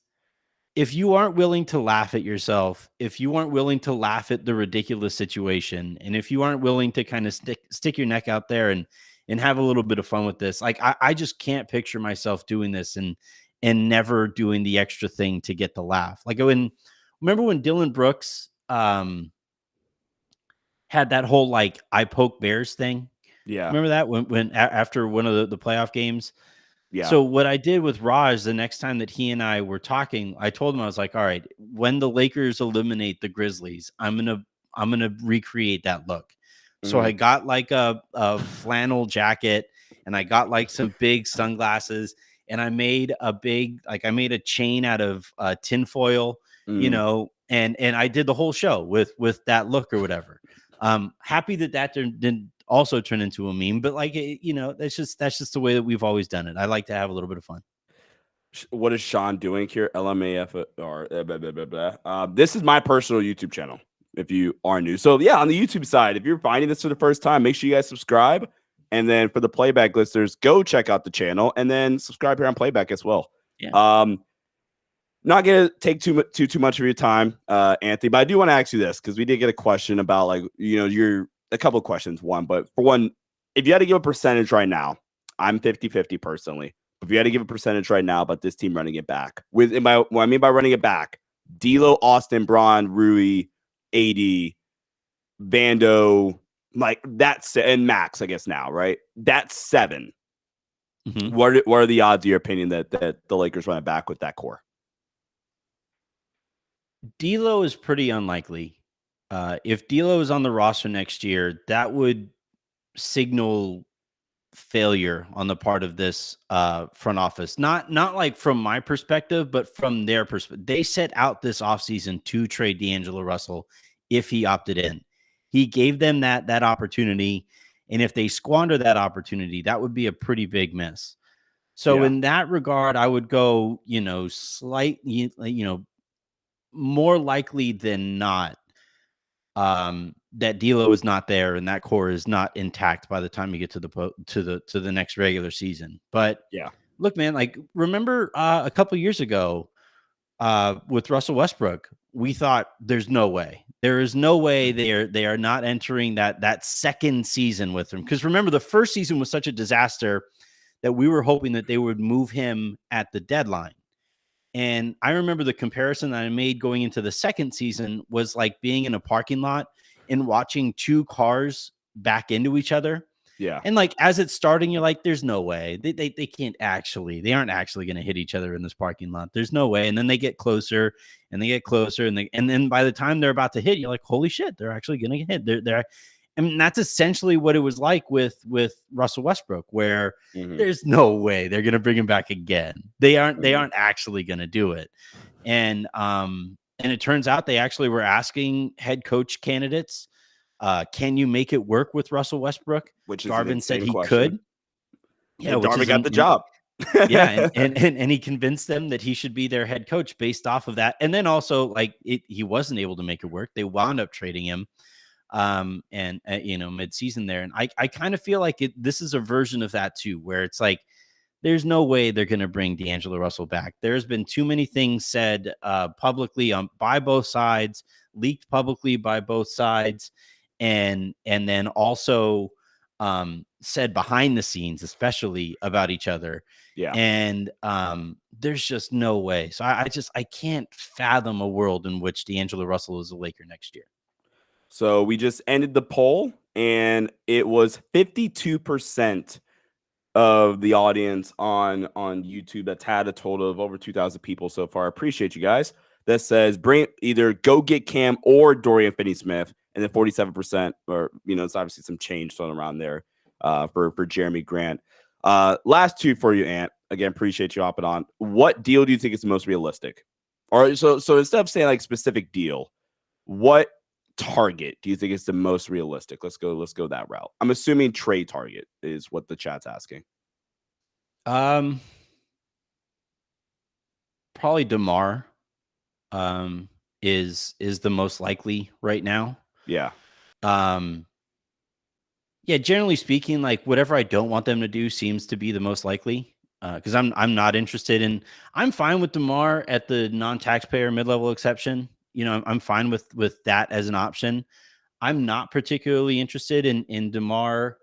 If you aren't willing to laugh at yourself, if you aren't willing to laugh at the ridiculous situation, and if you aren't willing to kind of stick your neck out there and have a little bit of fun with this, like I just can't picture myself doing this and never doing the extra thing to get the laugh. Like remember when Dylan Brooks had that whole like I poke bears thing? Yeah. Remember that when after one of the playoff games? Yeah. So what I did with Raj, the next time that he and I were talking, I told him, I was like, all right, when the Lakers eliminate the Grizzlies, I'm gonna recreate that look. So I got like a flannel jacket, and I got like some big sunglasses, and I made a chain out of tinfoil, you know, and I did the whole show with that look or whatever. Happy that didn't also turn into a meme, but like, you know, that's just the way that we've always done it. I like to have a little bit of fun. What is Sean doing here? LMAF or blah, blah, blah, blah. This is my personal YouTube channel, if you are new. So yeah, on the YouTube side, if you're finding this for the first time, make sure you guys subscribe. And then for the playback listeners, go check out the channel and then subscribe here on playback as well. Yeah. Not gonna take too much of your time, Anthony, but I do want to ask you this, because we did get a question about, like, you know, a couple of questions. But for one, if you had to give a percentage right now, I'm 50-50 personally. If you had to give a percentage right now about this team running it back, what I mean by running it back, D'Lo, Austin, Braun, Rui, AD, Vando, like that's, and Max, I guess now, right? That's 7. Mm-hmm. What are the odds, in your opinion, that the Lakers run it back with that core? D'Lo is pretty unlikely. If D'Lo is on the roster next year, that would signal failure on the part of this front office. Not like from my perspective, but from their perspective. They set out this offseason to trade D'Angelo Russell if he opted in. He gave them that opportunity, and if they squander that opportunity, that would be a pretty big miss. So in that regard, I would go, you know, slightly, you know, more likely than not, that D'Lo is not there and that core is not intact by the time you get to the next regular season. But yeah, look, man, like remember a couple years ago with Russell Westbrook, we thought there is no way they are not entering that second season with him. Because remember, the first season was such a disaster that we were hoping that they would move him at the deadline. And I remember the comparison that I made going into the second season was like being in a parking lot and watching 2 cars back into each other. Yeah. And like, as it's starting, you're like, there's no way they aren't actually going to hit each other in this parking lot. There's no way. And then they get closer and they get closer. And then by the time they're about to hit, you're like, holy shit, they're actually going to get hit. I mean, that's essentially what it was like with Russell Westbrook, where there's no way they're going to bring him back again. They aren't actually going to do it. And it turns out they actually were asking head coach candidates, can you make it work with Russell Westbrook? Which is Darvin said he question. Could. Yeah, Darvin got the job. Yeah, and he convinced them that he should be their head coach based off of that. And then also, like, he wasn't able to make it work. They wound up trading him. And you know, mid-season there. And I kind of feel like this is a version of that too, where it's like, there's no way they're going to bring D'Angelo Russell back. There's been too many things said publicly by both sides, leaked publicly by both sides, and then also said behind the scenes, especially about each other. Yeah. And there's just no way. So I can't fathom a world in which D'Angelo Russell is a Laker next year. So we just ended the poll. and it was 52% of the audience on YouTube that's had a total of over 2,000 people so far. I appreciate you guys. That says bring either go get Cam or Dorian Finney-Smith, and then 47%, or it's obviously some change thrown around there for Jeremy Grant. Last two for you, Ant. Again, appreciate you hopping on. What deal do you think is the most realistic? Or so instead of saying like specific deal, what target do you think is the most realistic? Let's go that route. I'm assuming trade target is what the chat's asking. Probably DeMar is the most likely right now. Yeah. Yeah, generally speaking, like whatever I don't want them to do seems to be the most likely. Because I'm not interested in. I'm fine with DeMar at the non-taxpayer mid-level exception. I'm fine with that as an option. I'm not particularly interested in DeMar.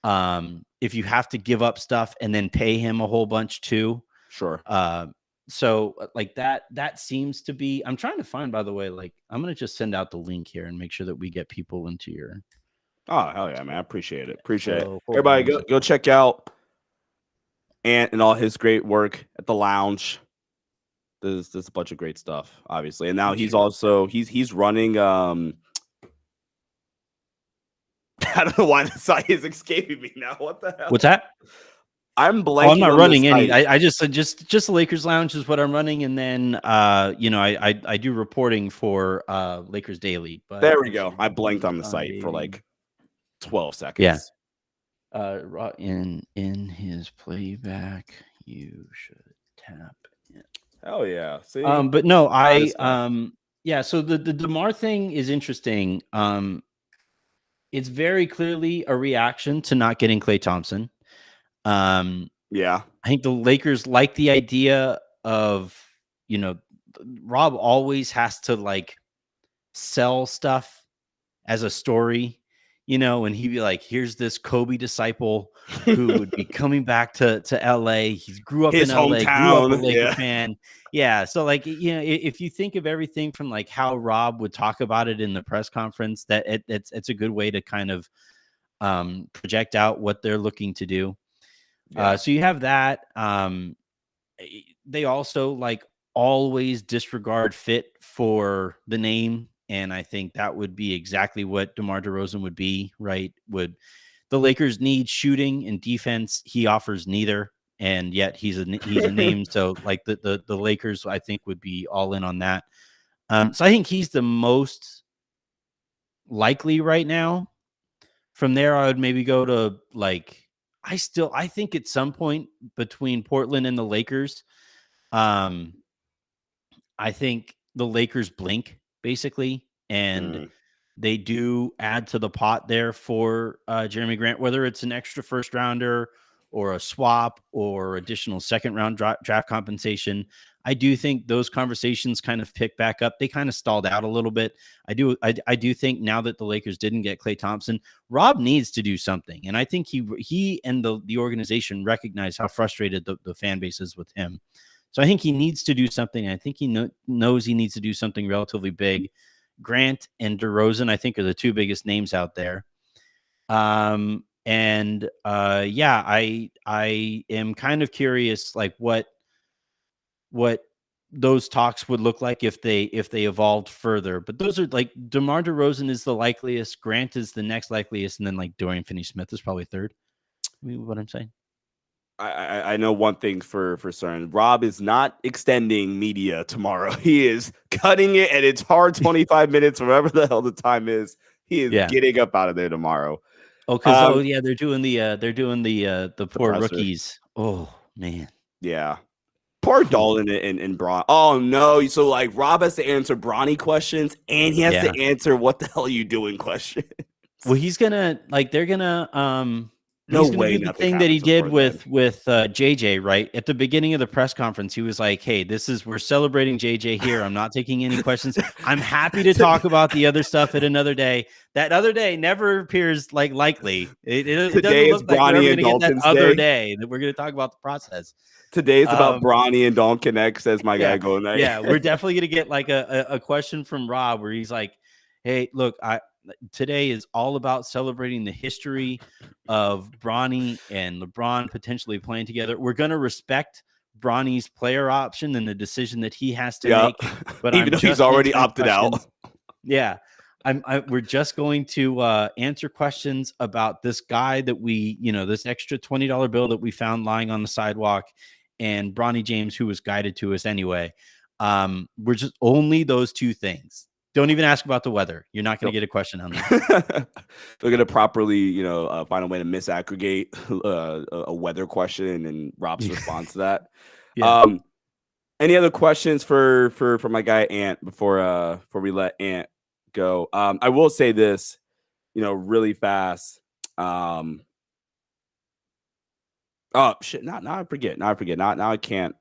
If you have to give up stuff and then pay him a whole bunch too. Sure. So like that seems to be. I'm trying to find, by the way. Like I'm gonna just send out the link here and make sure that we get people into your. Oh hell yeah, man! I appreciate it. Everybody, go check out Ant and all his great work at the lounge. There's a bunch of great stuff, obviously, and now he's also he's running. I don't know why the site is escaping me now. What the hell? What's that? I'm blanking. I'm not running any. I just the Lakers Lounge is what I'm running, and then I do reporting for Lakers Daily. But there we go. I blanked on the site for like 12 seconds. Yeah. In his playback, you should tap it. Hell yeah. See? But no, yeah. So the DeMar thing is interesting. It's very clearly a reaction to not getting Klay Thompson. Yeah, I think the Lakers like the idea of, Rob always has to like sell stuff as a story, and he'd be like, here's this Kobe disciple who would be coming back to LA. He grew up his in LA, hometown, grew up a Laker fan. Yeah. So like, if you think of everything from like how Rob would talk about it in the press conference, that it's a good way to kind of project out what they're looking to do. Yeah. So you have that. They also like always disregard fit for the name. And I think that would be exactly what DeMar DeRozan would be, right? Would the Lakers need shooting and defense? He offers neither. And yet he's a name. So like the Lakers, I think, would be all in on that. So I think he's the most likely right now. From there, I would maybe go to like, I think at some point between Portland and the Lakers, I think the Lakers blink basically, and they do add to the pot there for Jeremy Grant, whether it's an extra first rounder or a swap or additional second round draft compensation. I do think those conversations kind of pick back up. They kind of stalled out a little bit. I do think now that the Lakers didn't get Klay Thompson, Rob needs to do something. And I think he and the organization recognize how frustrated the fan base is with him. So I think he needs to do something. I think he knows he needs to do something relatively big. Grant and DeRozan, I think, are the two biggest names out there. I am kind of curious, like what those talks would look like if they evolved further. But those are like DeMar DeRozan is the likeliest, Grant is the next likeliest, and then like Dorian Finney-Smith is probably third. I mean, what I'm saying. I know one thing for certain. Rob is not extending media tomorrow. He is cutting it, and it's hard 25 minutes, whatever the hell the time is. He is getting up out of there tomorrow. Oh, because they're doing the poor rookies. Oh man, yeah, poor Dalton and Bron. Oh no, so like Rob has to answer Bronny questions, and he has to answer what the hell are you doing questions. Well, he's gonna they're gonna no way. The thing that he did with JJ, right at the beginning of the press conference, he was like, "Hey, we're celebrating JJ here. I'm not taking any questions. I'm happy to talk about the other stuff at another day." That other day never appears like likely. It doesn't look like we're going to get that other day that we're going to talk about the process. Today's about Bronny and Dalton X, says my guy going there. Yeah, we're definitely going to get like a question from Rob where he's like, "Hey, look, today is all about celebrating the history of Bronny and LeBron potentially playing together. We're going to respect Bronny's player option and the decision that he has to make. But even though he's already opted out. Yeah. We're just going to answer questions about this guy that we, this extra $20 bill that we found lying on the sidewalk, and Bronny James, who was guided to us anyway. We're just only those two things. Don't even ask about the weather. You're not going to get a question on that. They're going to properly, find a way to misaggregate a weather question and Rob's response to that. Yeah. Any other questions for my guy Ant before we let Ant go? I will say this, really fast. Oh shit! Now I forget. Now I can't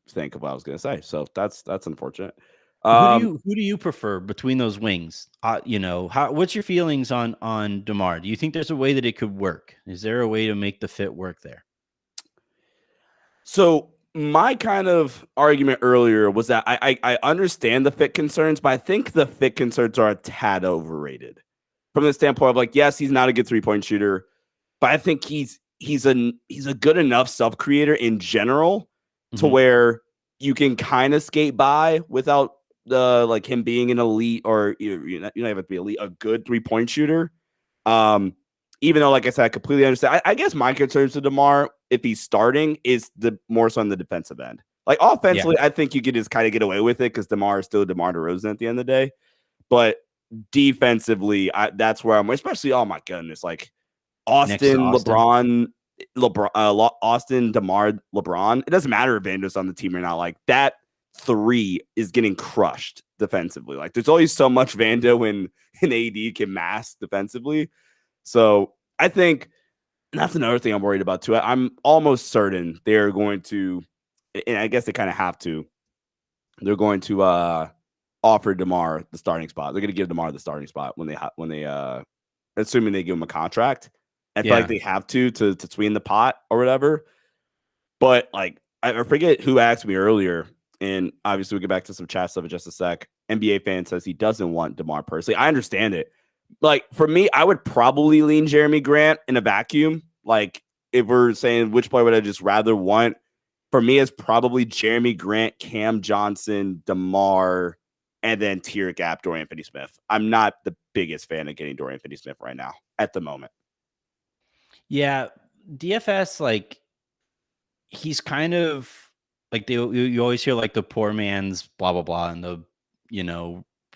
think of what I was gonna say. So that's unfortunate. Who do you prefer between those wings? What's your feelings on DeMar? Do you think there's a way that it could work? Is there a way to make the fit work there? So my kind of argument earlier was that I understand the fit concerns, but I think the fit concerns are a tad overrated from the standpoint of like, yes, he's not a good 3-point shooter, but I think he's a good enough self-creator in general to where you can kind of skate by without like him being an elite, or you don't have to be elite, a good 3-point shooter. Even though, like I said, I completely understand. I guess my concerns with DeMar, if he's starting, is more so on the defensive end. Like offensively, I think you could just kind of get away with it because DeMar is still DeMar DeRozan at the end of the day. But defensively, that's where I'm, especially, oh my goodness, like Austin. Austin, DeMar, LeBron. It doesn't matter if Vando's on the team or not. Like that 3 is getting crushed defensively. Like there's always so much Vando and AD can mask defensively. So I think that's another thing I'm worried about too. I'm almost certain they're going to, and I guess they kind of have to, they're going to offer DeMar the starting spot. They're going to give DeMar the starting spot when they assuming they give him a contract. I feel like they have to sweeten the pot or whatever. But like I forget who asked me earlier, and obviously we'll get back to some chat stuff in just a sec. NBA fan says he doesn't want DeMar personally. I understand it. Like for me, I would probably lean Jeremy Grant in a vacuum. Like if we're saying which player would I just rather want, for me it's probably Jeremy Grant, Cam Johnson, DeMar, and then tier gap Dorian Finney-Smith. I'm not the biggest fan of getting Dorian Finney-Smith right now at the moment. Yeah, DFS, like he's kind of like you always hear like the poor man's blah blah blah and the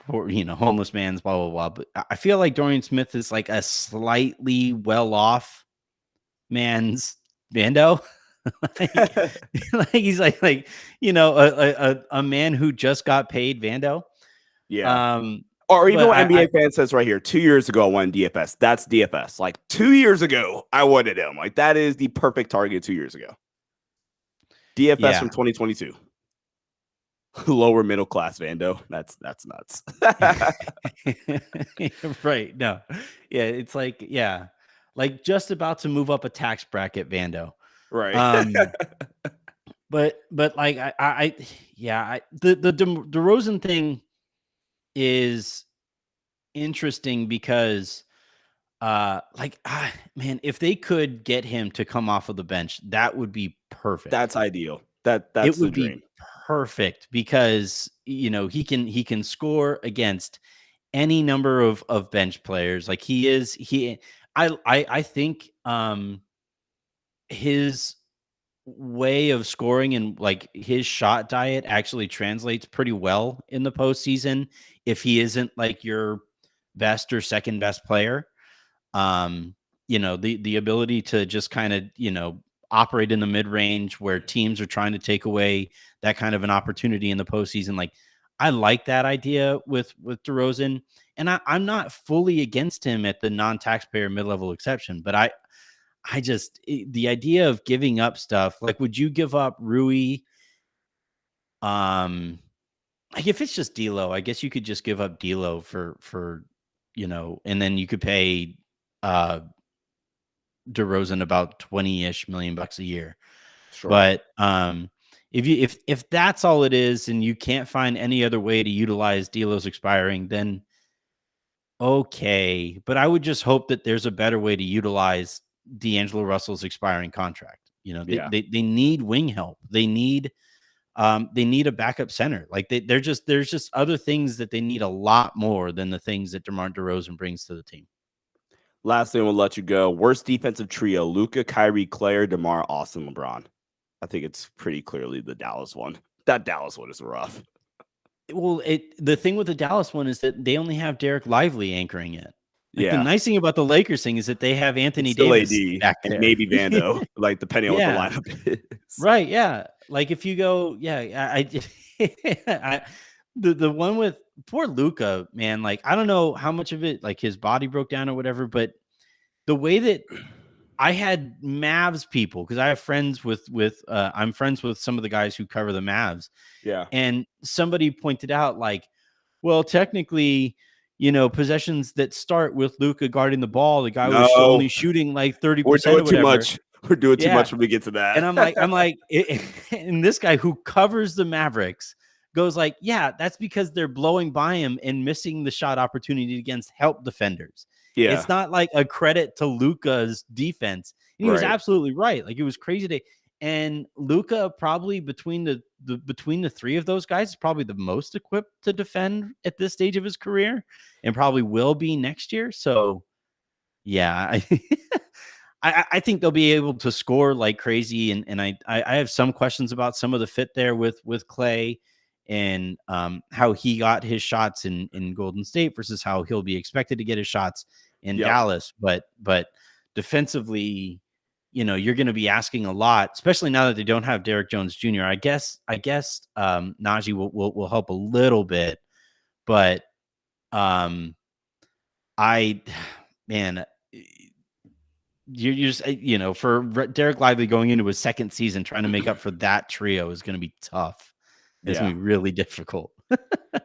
poor, homeless man's blah blah blah. But I feel like Dorian Smith is like a slightly well off man's Vando. like he's like a man who just got paid Vando. Yeah. Or even what NBA fan says right here, 2 years ago I won DFS. That's DFS. Like 2 years ago, I wanted him. Like that is the perfect target 2 years ago. DFS from 2022. Lower middle class Vando. That's nuts. Right. No. Yeah. It's like, like just about to move up a tax bracket Vando. Right. But like the DeRozan thing is interesting because man, if they could get him to come off of the bench, that would be perfect. That's ideal. That's it would the dream. Be perfect because he can score against any number of bench players. Like I think his way of scoring and like his shot diet actually translates pretty well in the postseason if he isn't like your best or second best player. The ability to just kind of operate in the mid-range where teams are trying to take away that kind of an opportunity in the postseason. Like I like that idea with DeRozan, and I'm not fully against him at the non-taxpayer mid-level exception, but I just the idea of giving up stuff, like would you give up Rui? Like if it's just D'Lo, I guess you could just give up D'Lo for and then you could pay DeRozan about $20-ish million a year. Sure. But if that's all it is and you can't find any other way to utilize D'Lo's expiring, then okay, but I would just hope that there's a better way to utilize D'Angelo Russell's expiring contract. You know, they need wing help. They need a backup center. Like there's just other things that they need a lot more than the things that DeMar DeRozan brings to the team. Last thing, we'll let you go. Worst defensive trio: Luka, Kyrie, Claire, DeMar, Austin, LeBron. I think it's pretty clearly the Dallas one. That Dallas one is rough. Well, the thing with the Dallas one is that they only have Derek Lively anchoring it. Like, Yeah. The nice thing about the Lakers thing is that they have Anthony Still Davis AD back there. and maybe Vando, like depending on what the lineup is. Right. Yeah. Like if you go, the one with poor Luka, man, like I don't know how much of it, like his body broke down or whatever, but the way that I had Mavs people, because I have friends with I'm friends with some of the guys who cover the Mavs. Yeah. And somebody pointed out, like, well, technically, possessions that start with Luka guarding the ball, the guy was only shooting like 30%. We're doing too much. We're doing too much when we get to that. And I'm like, and this guy who covers the Mavericks goes like, yeah, that's because they're blowing by him and missing the shot opportunity against help defenders. Yeah. It's not like a credit to Luka's defense. And he was absolutely right. Like it was crazy to, and Luka probably between the three of those guys is probably the most equipped to defend at this stage of his career and probably will be next year. So yeah, I think they'll be able to score like crazy. And I have some questions about some of the fit there with Clay and how he got his shots in Golden State versus how he'll be expected to get his shots in Dallas. But defensively, you're going to be asking a lot, especially now that they don't have Derrick Jones Jr. I guess Najee will help a little bit, but you're just, for Derek Lively going into his second season, trying to make up for that trio is going to be tough. It's going to be really difficult.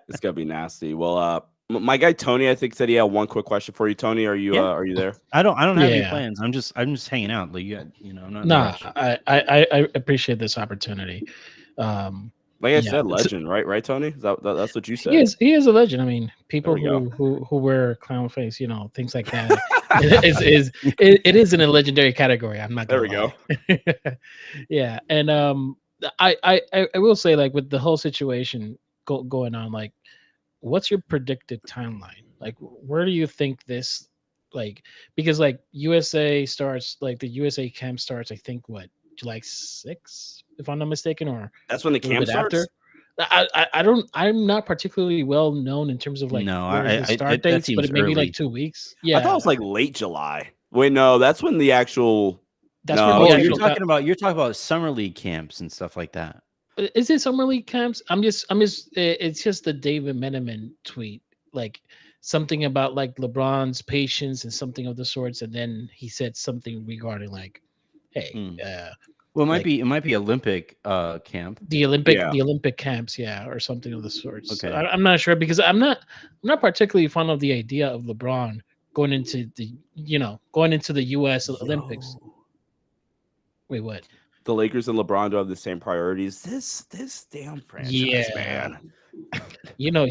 It's going to be nasty. Well, my guy Tony, I think, said he had one quick question for you. Tony, are you there? I don't have any plans. I'm just hanging out. Like I'm not. Nah, I appreciate this opportunity. Like I said, legend, right, Tony? That's what you said. He is a legend. I mean, people who wear clown face, things like that. it is in a legendary category. I'm not gonna lie. We go. Yeah, and I will say, like, with the whole situation going on, like, what's your predicted timeline? Like, where do you think this, like, because like USA starts, like the USA camp starts, I think what, July 6th, if I'm not mistaken, or that's when the camp starts. I'm not particularly well known in terms of like the start dates, but it may be like 2 weeks. Yeah, I thought it was like late July. Wait, no, that's when the actual. That's when you're talking about summer league camps and stuff like that. Is it summer league camps? It's just the David Meneman tweet, like something about like LeBron's patience and something of the sorts, and then he said something regarding like, hey, well, it might be Olympic camp. The Olympic camps, or something of the sorts. Okay. I'm not sure because I'm not particularly fond of the idea of LeBron going into the US Olympics. Wait, what? The Lakers and LeBron don't have the same priorities. This damn franchise, man. Your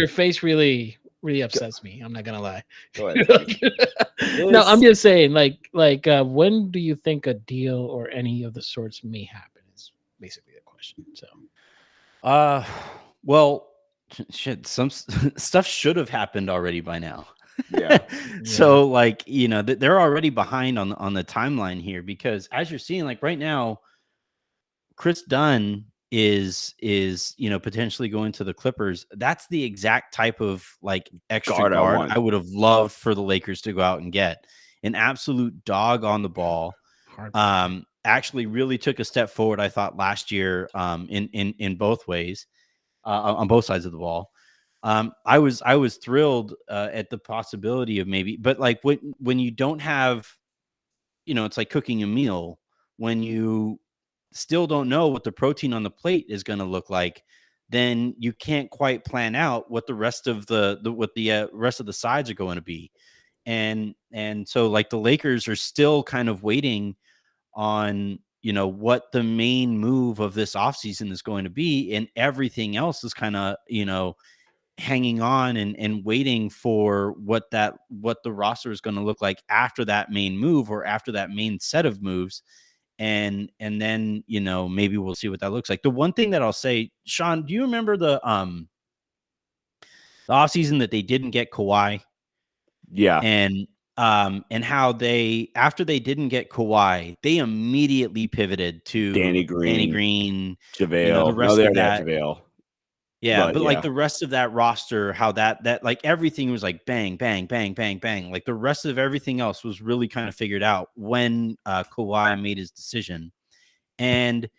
face really upsets me. I'm not gonna lie. Go ahead. No, I'm just saying, like, when do you think a deal or any of the sorts may happen? Is basically the question. So, well, shit, some stuff should have happened already by now. Yeah. So, like, they're already behind on the timeline here because as you're seeing, like right now, Chris Dunn is potentially going to the Clippers. That's the exact type of like extra guard I would have loved for the Lakers to go out and get. An absolute dog on the ball. Actually really took a step forward, I thought, last year in both ways, on both sides of the ball. I was thrilled at the possibility of maybe, but like when you don't have, it's like cooking a meal when you still don't know what the protein on the plate is going to look like, then you can't quite plan out what the rest of the rest of the sides are going to be. And so like the Lakers are still kind of waiting on, what the main move of this offseason is going to be. And everything else is kind of, hanging on and waiting for what the roster is going to look like after that main move or after that main set of moves. And then, maybe we'll see what that looks like. The one thing that I'll say, Sean, do you remember the offseason that they didn't get Kawhi? Yeah. And how after they didn't get Kawhi, they immediately pivoted to Danny Green, JaVale. The rest of that. JaVale. Yeah, but like the rest of that roster, how that like everything was like bang, bang, bang, bang, bang. Like the rest of everything else was really kind of figured out when Kawhi made his decision. And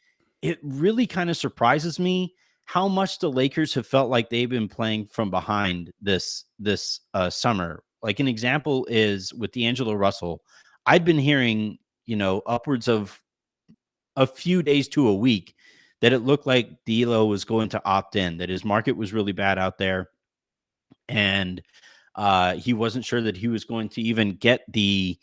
it really kind of surprises me how much the Lakers have felt like they've been playing from behind this summer. Like an example is with D'Angelo Russell. I'd been hearing, upwards of a few days to a week that it looked like D'Lo was going to opt in, that his market was really bad out there. And he wasn't sure that he was going to even get the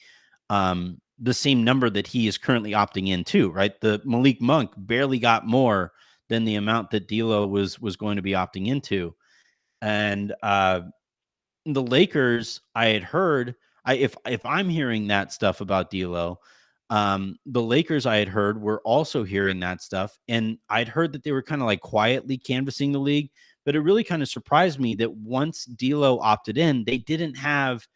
same number that he is currently opting into, right? The Malik Monk barely got more than the amount that D'Lo was going to be opting into. And the Lakers, I had heard, if I'm hearing that stuff about D'Lo, the Lakers I had heard were also hearing that stuff. And I'd heard that they were kind of like quietly canvassing the league, but it really kind of surprised me that once D'Lo opted in, they didn't have,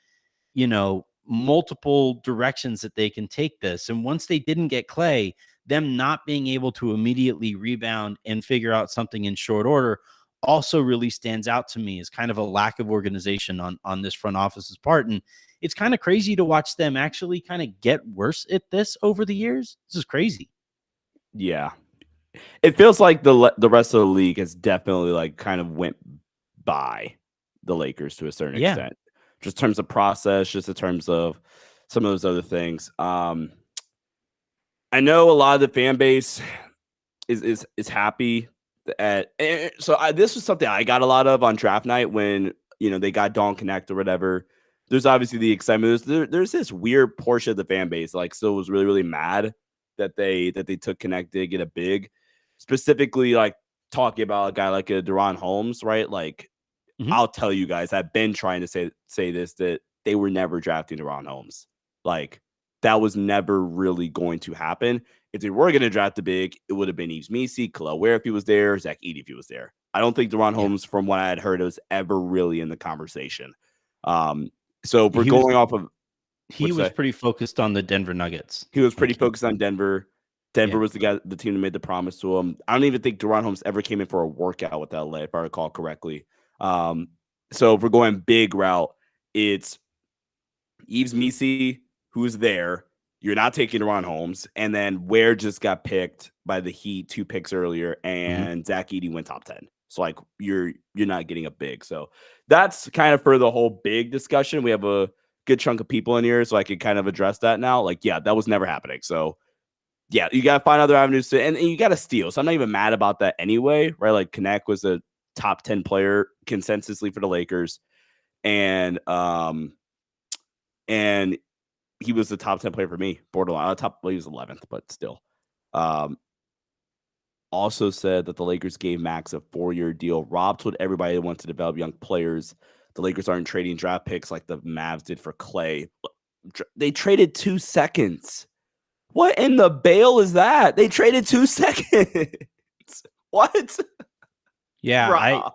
multiple directions that they can take this. And once they didn't get Clay, them not being able to immediately rebound and figure out something in short order also really stands out to me as kind of a lack of organization on this front office's part. And it's kind of crazy to watch them actually kind of get worse at this over the years. This is crazy. Yeah. It feels like the rest of the league has definitely like kind of went by the Lakers to a certain extent. Just in terms of process, just in terms of some of those other things. I know a lot of the fan base is happy this was something I got a lot of on draft night when they got Dawn Connect or whatever. There's obviously the excitement. There's this weird portion of the fan base like still was really, really mad that they took Connect to get a big, specifically like talking about a guy like a Deron Holmes, right? Like I'll tell you guys, I've been trying to say this, that they were never drafting Deron Holmes. Like that was never really going to happen. If they were going to draft the big, it would have been Yves Missi, Kel'el Ware if he was there, Zach Edey if he was there. I don't think Deron Holmes, from what I had heard, was ever really in the conversation. So if we're going off of... He was pretty focused on the Denver Nuggets. He was pretty focused on Denver. Denver was the team that made the promise to him. I don't even think Deron Holmes ever came in for a workout with LA, if I recall correctly. So if we're going big route, it's Yves Missi, who's there. You're not taking Deron Holmes, and then Ware just got picked by the Heat 2 picks earlier, and Zach Edey went top 10. So like you're not getting a big. So that's kind of for the whole big discussion. We have a good chunk of people in here, so I could kind of address that now. Like, that was never happening. So you got to find other avenues and you got to steal. So I'm not even mad about that anyway, right? Like Connect was a top 10 player consensusly for the Lakers, and he was the top 10 player for me, borderline. He was 11th, but still. Also said that the Lakers gave Max a 4-year deal. Rob told everybody they want to develop young players. The Lakers aren't trading draft picks like the Mavs did for Clay. They traded 2 seconds. What in the bail is that? They traded 2 seconds. What? Yeah, Rob.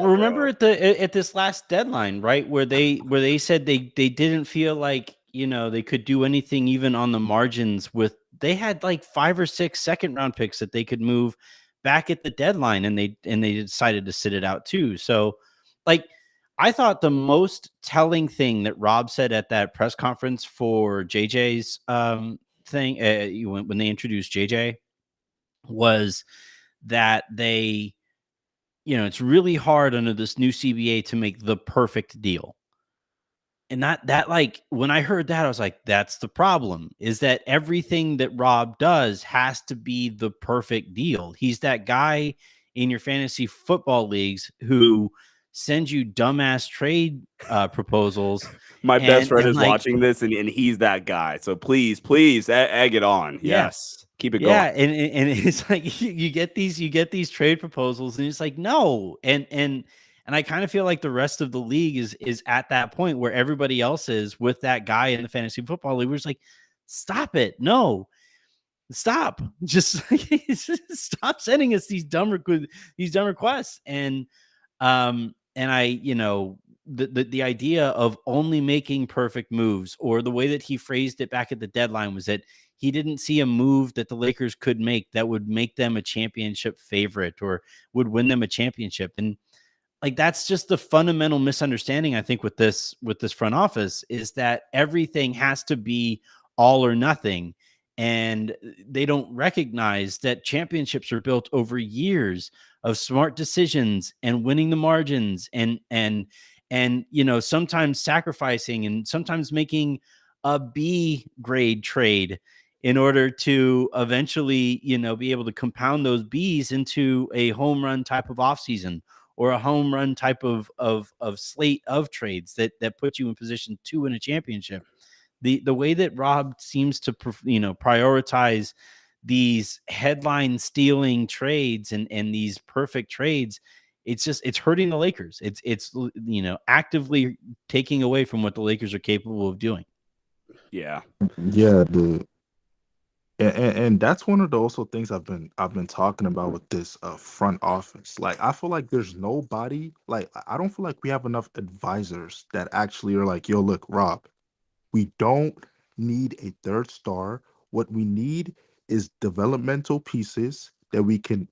Remember at this last deadline, right, where they said they didn't feel like they could do anything even on the margins. They had like 5 or 6 second-round picks that they could move back at the deadline, and they decided to sit it out too. So, like, I thought the most telling thing that Rob said at that press conference for JJ's thing when they introduced JJ was that they. It's really hard under this new CBA to make the perfect deal. And that like, when I heard that, I was like, that's the problem, is that everything that Rob does has to be the perfect deal. He's that guy in your fantasy football leagues who sends you dumbass trade proposals. My best friend is watching this, and he's that guy. So please egg it on. Yes. Keep it Yeah, going. and it's like you get these trade proposals, and it's like no, and I kind of feel like the rest of the league is at that point where everybody else is with that guy in the fantasy football league. We're just like, stop it, no, stop, just stop sending us these dumb requests, and I, the idea of only making perfect moves, or the way that he phrased it back at the deadline was that he didn't see a move that the Lakers could make that would make them a championship favorite or would win them a championship. And like, that's just the fundamental misunderstanding, I think, with this front office, is that everything has to be all or nothing. And they don't recognize that championships are built over years of smart decisions and winning the margins and sometimes sacrificing and sometimes making a B grade trade in order to eventually, be able to compound those Bs into a home run type of offseason, or a home run type of slate of trades that put you in position to win a championship. The way that Rob seems to prioritize these headline stealing trades and these perfect trades, it's hurting the Lakers. It's actively taking away from what the Lakers are capable of doing. Yeah. Yeah, and that's one of the also things I've been talking about with this front office. Like, I feel like there's nobody, like, I don't feel like we have enough advisors that actually are like, yo, look, Rob, we don't need a third star. What we need is developmental pieces that we can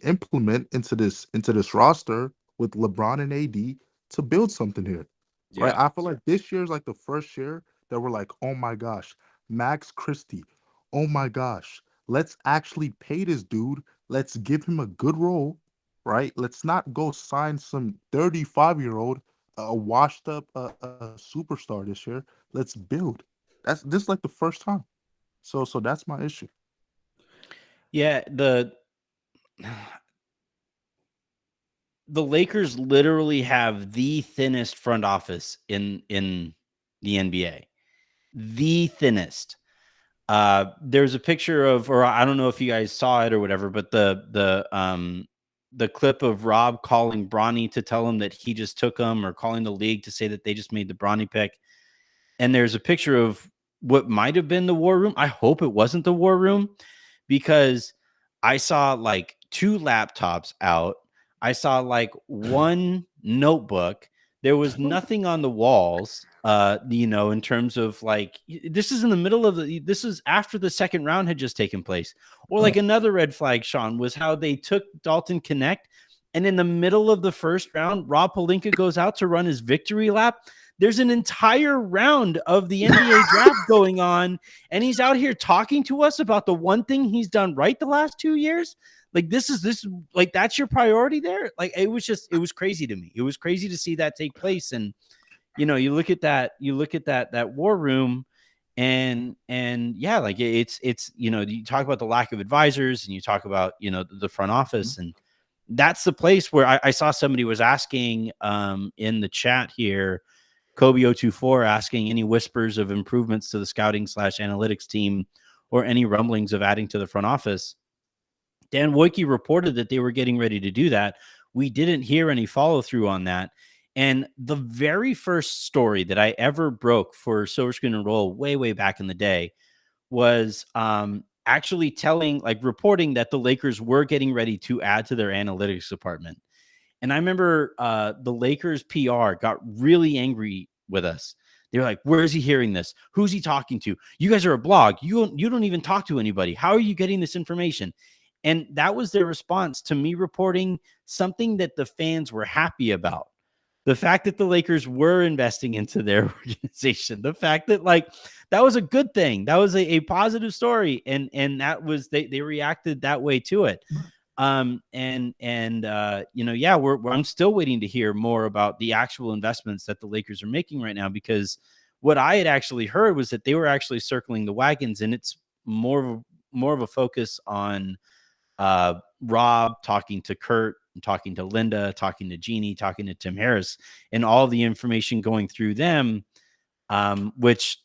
implement into this roster with LeBron and AD to build something here. Yeah. Right? I feel like this year is like the first year that we're like, oh my gosh, Max Christie. Oh my gosh, let's actually pay this dude. Let's give him a good role, right? Let's not go sign some 35-year-old, washed up superstar this year. Let's build. This is like the first time. So that's my issue. Yeah, the Lakers literally have the thinnest front office in the NBA. The thinnest. There's a picture of, or I don't know if you guys saw it or whatever, but the clip of Rob calling Bronny to tell him that he just took him, or calling the league to say that they just made the Bronny pick. And there's a picture of what might have been the war room. I hope it wasn't the war room, because I saw like 2 laptops out. I saw like 1 notebook. There was nothing on the walls, in terms of like, this is in the middle of this is after the second round had just taken place. Or like another red flag, Sean, was how they took Dalton Connect, and in the middle of the first round, Rob Pelinka goes out to run his victory lap. There's an entire round of the NBA draft going on, and he's out here talking to us about the one thing he's done right the last 2 years. Like, this like, that's your priority there. Like, it was crazy to me. It was crazy to see that take place. And, you look at that war room, and yeah, like it's, you talk about the lack of advisors, and you talk about, the front office, and that's the place where I saw somebody was asking in the chat here, Kobe024 asking, any whispers of improvements to the scouting / analytics team, or any rumblings of adding to the front office. Dan Wojcicki reported that they were getting ready to do that. We didn't hear any follow through on that. And the very first story that I ever broke for Silver Screen and Roll way back in the day was actually reporting that the Lakers were getting ready to add to their analytics department. And I remember the Lakers PR got really angry with us. They're like, where is he hearing this? Who's he talking to? You guys are a blog. You don't even talk to anybody. How are you getting this information? And that was their response to me reporting something that the fans were happy about. The fact that the Lakers were investing into their organization, the fact that that was a good thing. That was a positive story. And that was, they reacted that way to it. I'm still waiting to hear more about the actual investments that the Lakers are making right now, because what I had actually heard was that they were actually circling the wagons, and it's more of a focus on Rob talking to Kurt, talking to Linda, talking to Jeannie, talking to Tim Harris, and all the information going through them, which,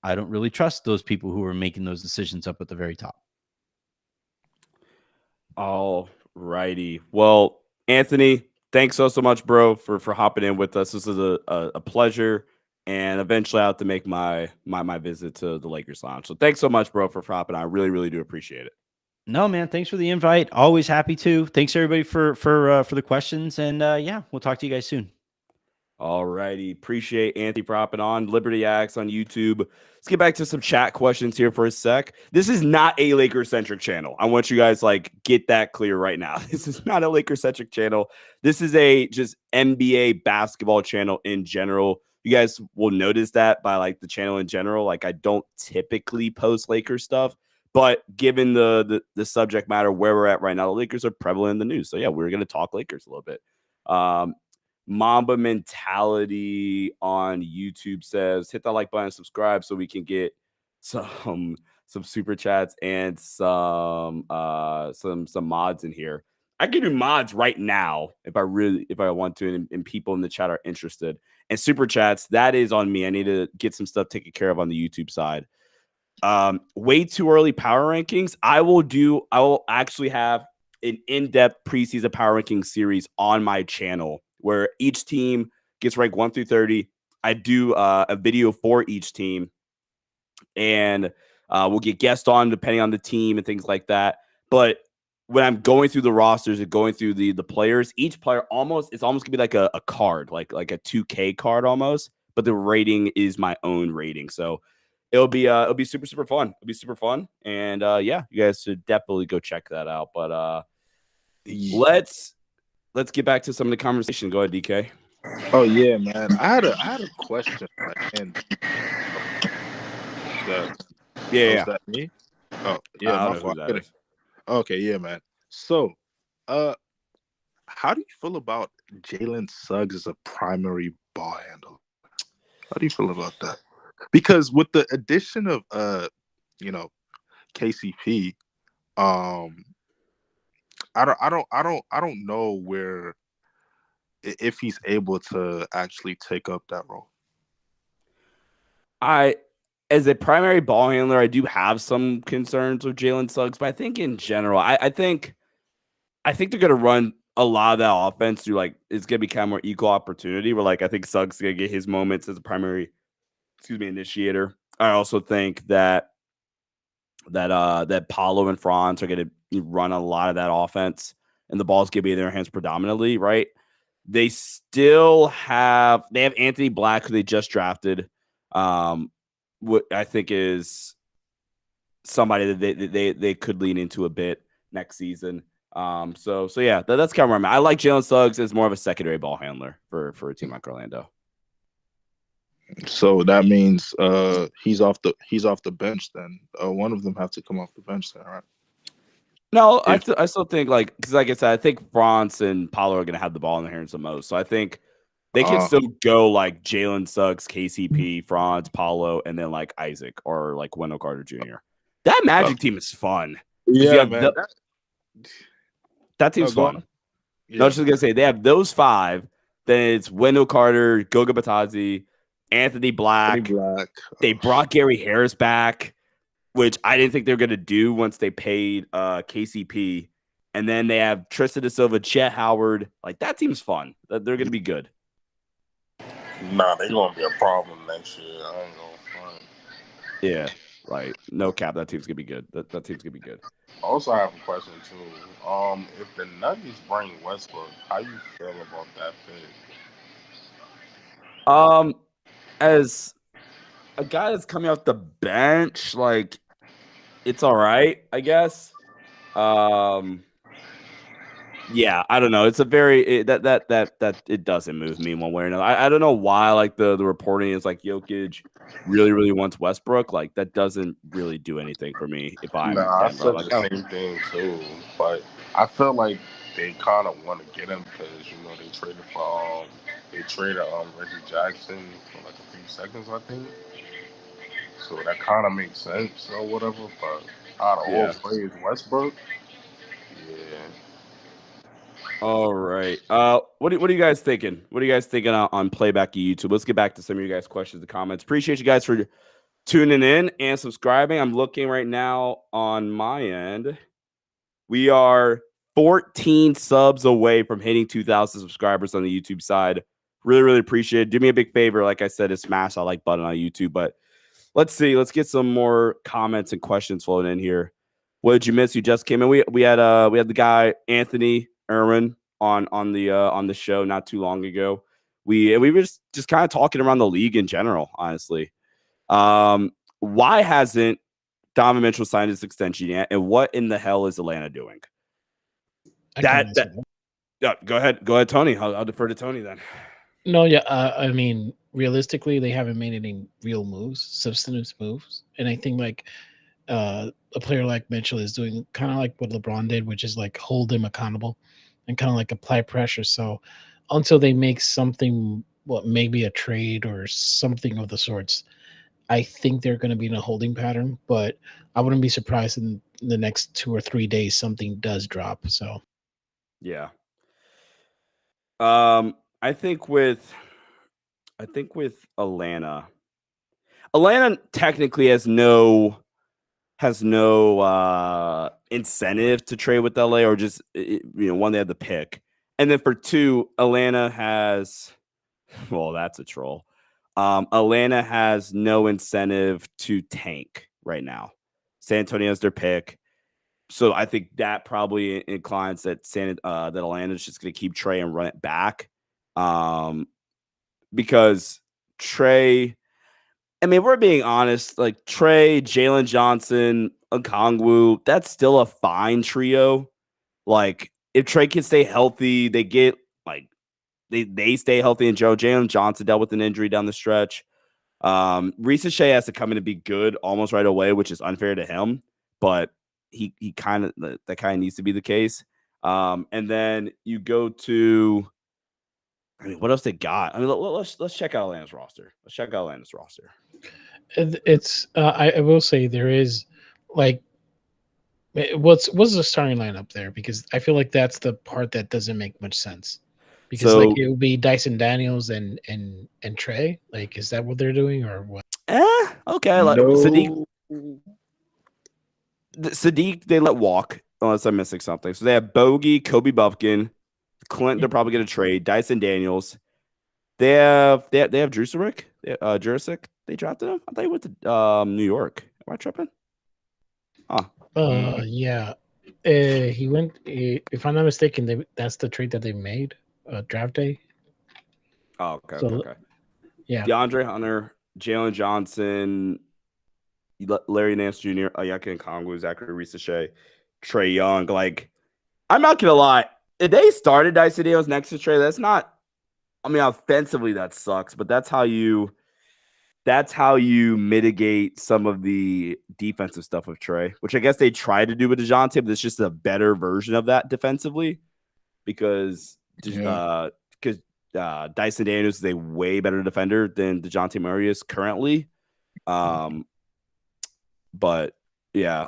I don't really trust those people who are making those decisions up at the very top. All righty. Well, Anthony, thanks so much, bro, for hopping in with us. This is a pleasure, and eventually I have to make my visit to the Lakers Lounge. So thanks so much, bro, for hopping on. I really, really do appreciate it. No, man, thanks for the invite. Always happy to. Thanks everybody for the questions, and yeah, we'll talk to you guys soon. All righty. Appreciate Anthony for hopping on. Liberty Axe on YouTube. Let's get back to some chat questions here for a sec. This is not a Lakers-centric channel. I want you guys get that clear right now. This is not a Lakers-centric channel. This is a just NBA basketball channel in general. You guys will notice that by the channel in general. I don't typically post Lakers stuff, but given the subject matter where we're at right now, the Lakers are prevalent in the news. So yeah, we're going to talk Lakers a little bit. Mamba Mentality on YouTube says, hit that like button and subscribe so we can get some super chats and some mods in here. I can do mods right now if I want to, and people in the chat are interested. And super chats, that is on me. I need to get some stuff taken care of on the YouTube side. Way too early power rankings. I will actually have an in-depth preseason power ranking series on my channel where each team gets ranked 1 through 30. I do a video for each team, and we'll get guests on depending on the team and things like that. But when I'm going through the rosters and going through the players, each player it's almost gonna be like a card, like a 2K card almost, but the rating is my own rating. So it'll be super, super fun. It'll be super fun. And yeah, you guys should definitely go check that out. But let's get back to some of the conversation. Go ahead, DK. Oh yeah, man. I had a question. Yeah. That me? Oh yeah. Okay, yeah, man. So, how do you feel about Jalen Suggs as a primary ball handler? How do you feel about that? Because with the addition of KCP, I don't know where if he's able to actually take up that role. As a primary ball handler, I do have some concerns with Jalen Suggs, but I think in general, I think they're going to run a lot of that offense through it's going to be kind of more equal opportunity. Where I think Suggs is going to get his moments as a primary, initiator. I also think that Paolo and Franz are going to run a lot of that offense, and the ball's going to be in their hands predominantly, right? They have Anthony Black, who they just drafted. What I think is somebody that they could lean into a bit next season. So yeah, that's kind of where I'm at. I like Jalen Suggs as more of a secondary ball handler for a team like Orlando. So that means he's off the bench then. One of them have to come off the bench then, right? No, I still think because like I said, I think Franz and Paolo are going to have the ball in their hands the most. So I think they can still go Jalen Suggs, KCP, Franz, Paolo, and then Isaac or Wendell Carter Jr. That Magic team is fun. Yeah, man. That team's fun. Yeah. No, I was just going to say, they have those five. Then it's Wendell Carter, Goga Batadze, Anthony Black. They brought Gary Harris back, which I didn't think they were going to do once they paid KCP. And then they have Tristan da Silva, Chet Howard. That team's fun. They're going to be good. Nah, they're going to be a problem next year. I ain't going to front. Yeah, right. No cap. That team's going to be good. That team's going to be good. Also, I have a question, too. If the Nuggets bring Westbrook, how you feel about that fit? As a guy that's coming off the bench, it's all right, I guess. Yeah, I don't know. It's a very that it doesn't move me one way or another. I don't know why the reporting is Jokic really, really wants Westbrook. That doesn't really do anything for me if I'm I said the same thing too. But I feel like they kind of want to get him because they traded Reggie Jackson for a few seconds, I think. So that kind of makes sense or whatever. But out of all players, Westbrook, yeah. All right. What are you guys thinking? What are you guys thinking on playback at YouTube? Let's get back to some of you guys' questions and comments. Appreciate you guys for tuning in and subscribing. I'm looking right now on my end. We are 14 subs away from hitting 2,000 subscribers on the YouTube side. Really, really appreciate it. Do me a big favor, like I said, is smash that like button on YouTube. But let's see. Let's get some more comments and questions floating in here. What did you miss? You just came in. We had the guy Anthony Irwin on the show not too long ago. We were just kind of talking around the league in general, honestly. Why hasn't Donovan Mitchell signed his extension yet? And what in the hell is Atlanta doing? Yeah, go ahead, Tony. I'll defer to Tony then. No, yeah, I mean, realistically, they haven't made any real moves, substantive moves, and I think like a player like Mitchell is doing kind of like what LeBron did, which is like hold him accountable and kind of like apply pressure. So until they make something, maybe a trade or something of the sorts, I think they're going to be in a holding pattern. But I wouldn't be surprised in the next 2 or 3 days something does drop. So yeah. I think with Atlanta technically has no incentive to trade with LA, or just one, they have the pick, and then for two, Atlanta has, well, that's a troll. Atlanta has no incentive to tank right now. San Antonio has their pick. So I think that probably inclines that that Atlanta is just going to keep Trey and run it back, because Trey, I mean, we're being honest, like Trey, Jalen Johnson, Okongwu, that's still a fine trio. Like if Trey can stay healthy, they get like they stay healthy, and Jalen Johnson dealt with an injury down the stretch. Reese Shea has to come in and be good almost right away, which is unfair to him, but he kind of, that kind of needs to be the case. And then you go to, I mean, what else they got? I mean, let's check out Atlanta's roster. It's I will say there is like what's the starting lineup there, because I feel like that's the part that doesn't make much sense, because like it would be Dyson Daniels and Trey. Like, is that what they're doing or what? Okay. Like Sadiq they let walk unless I'm missing something. So they have Bogey, Kobe Buffkin, Clint. They're probably going to trade Dyson Daniels. They have Jurisic. Jurisic. They drafted him. I thought he went to New York. Am I tripping? Yeah. He went. If I'm not mistaken, that's the trade that they made. Draft day. Oh, okay. So, okay. Yeah. DeAndre Hunter, Jalen Johnson, Larry Nance Jr., Onyeka Okongwu, Zachary Reese-Shea, Trey Young. Like, I'm not gonna lie, if they started Dyson Daniels next to Trey, that's not. I mean, offensively that sucks, but that's how you mitigate some of the defensive stuff with Trey, which I guess they tried to do with DeJounte, but it's just a better version of that defensively, because Dyson Daniels is a way better defender than DeJounte Murray is currently. But yeah.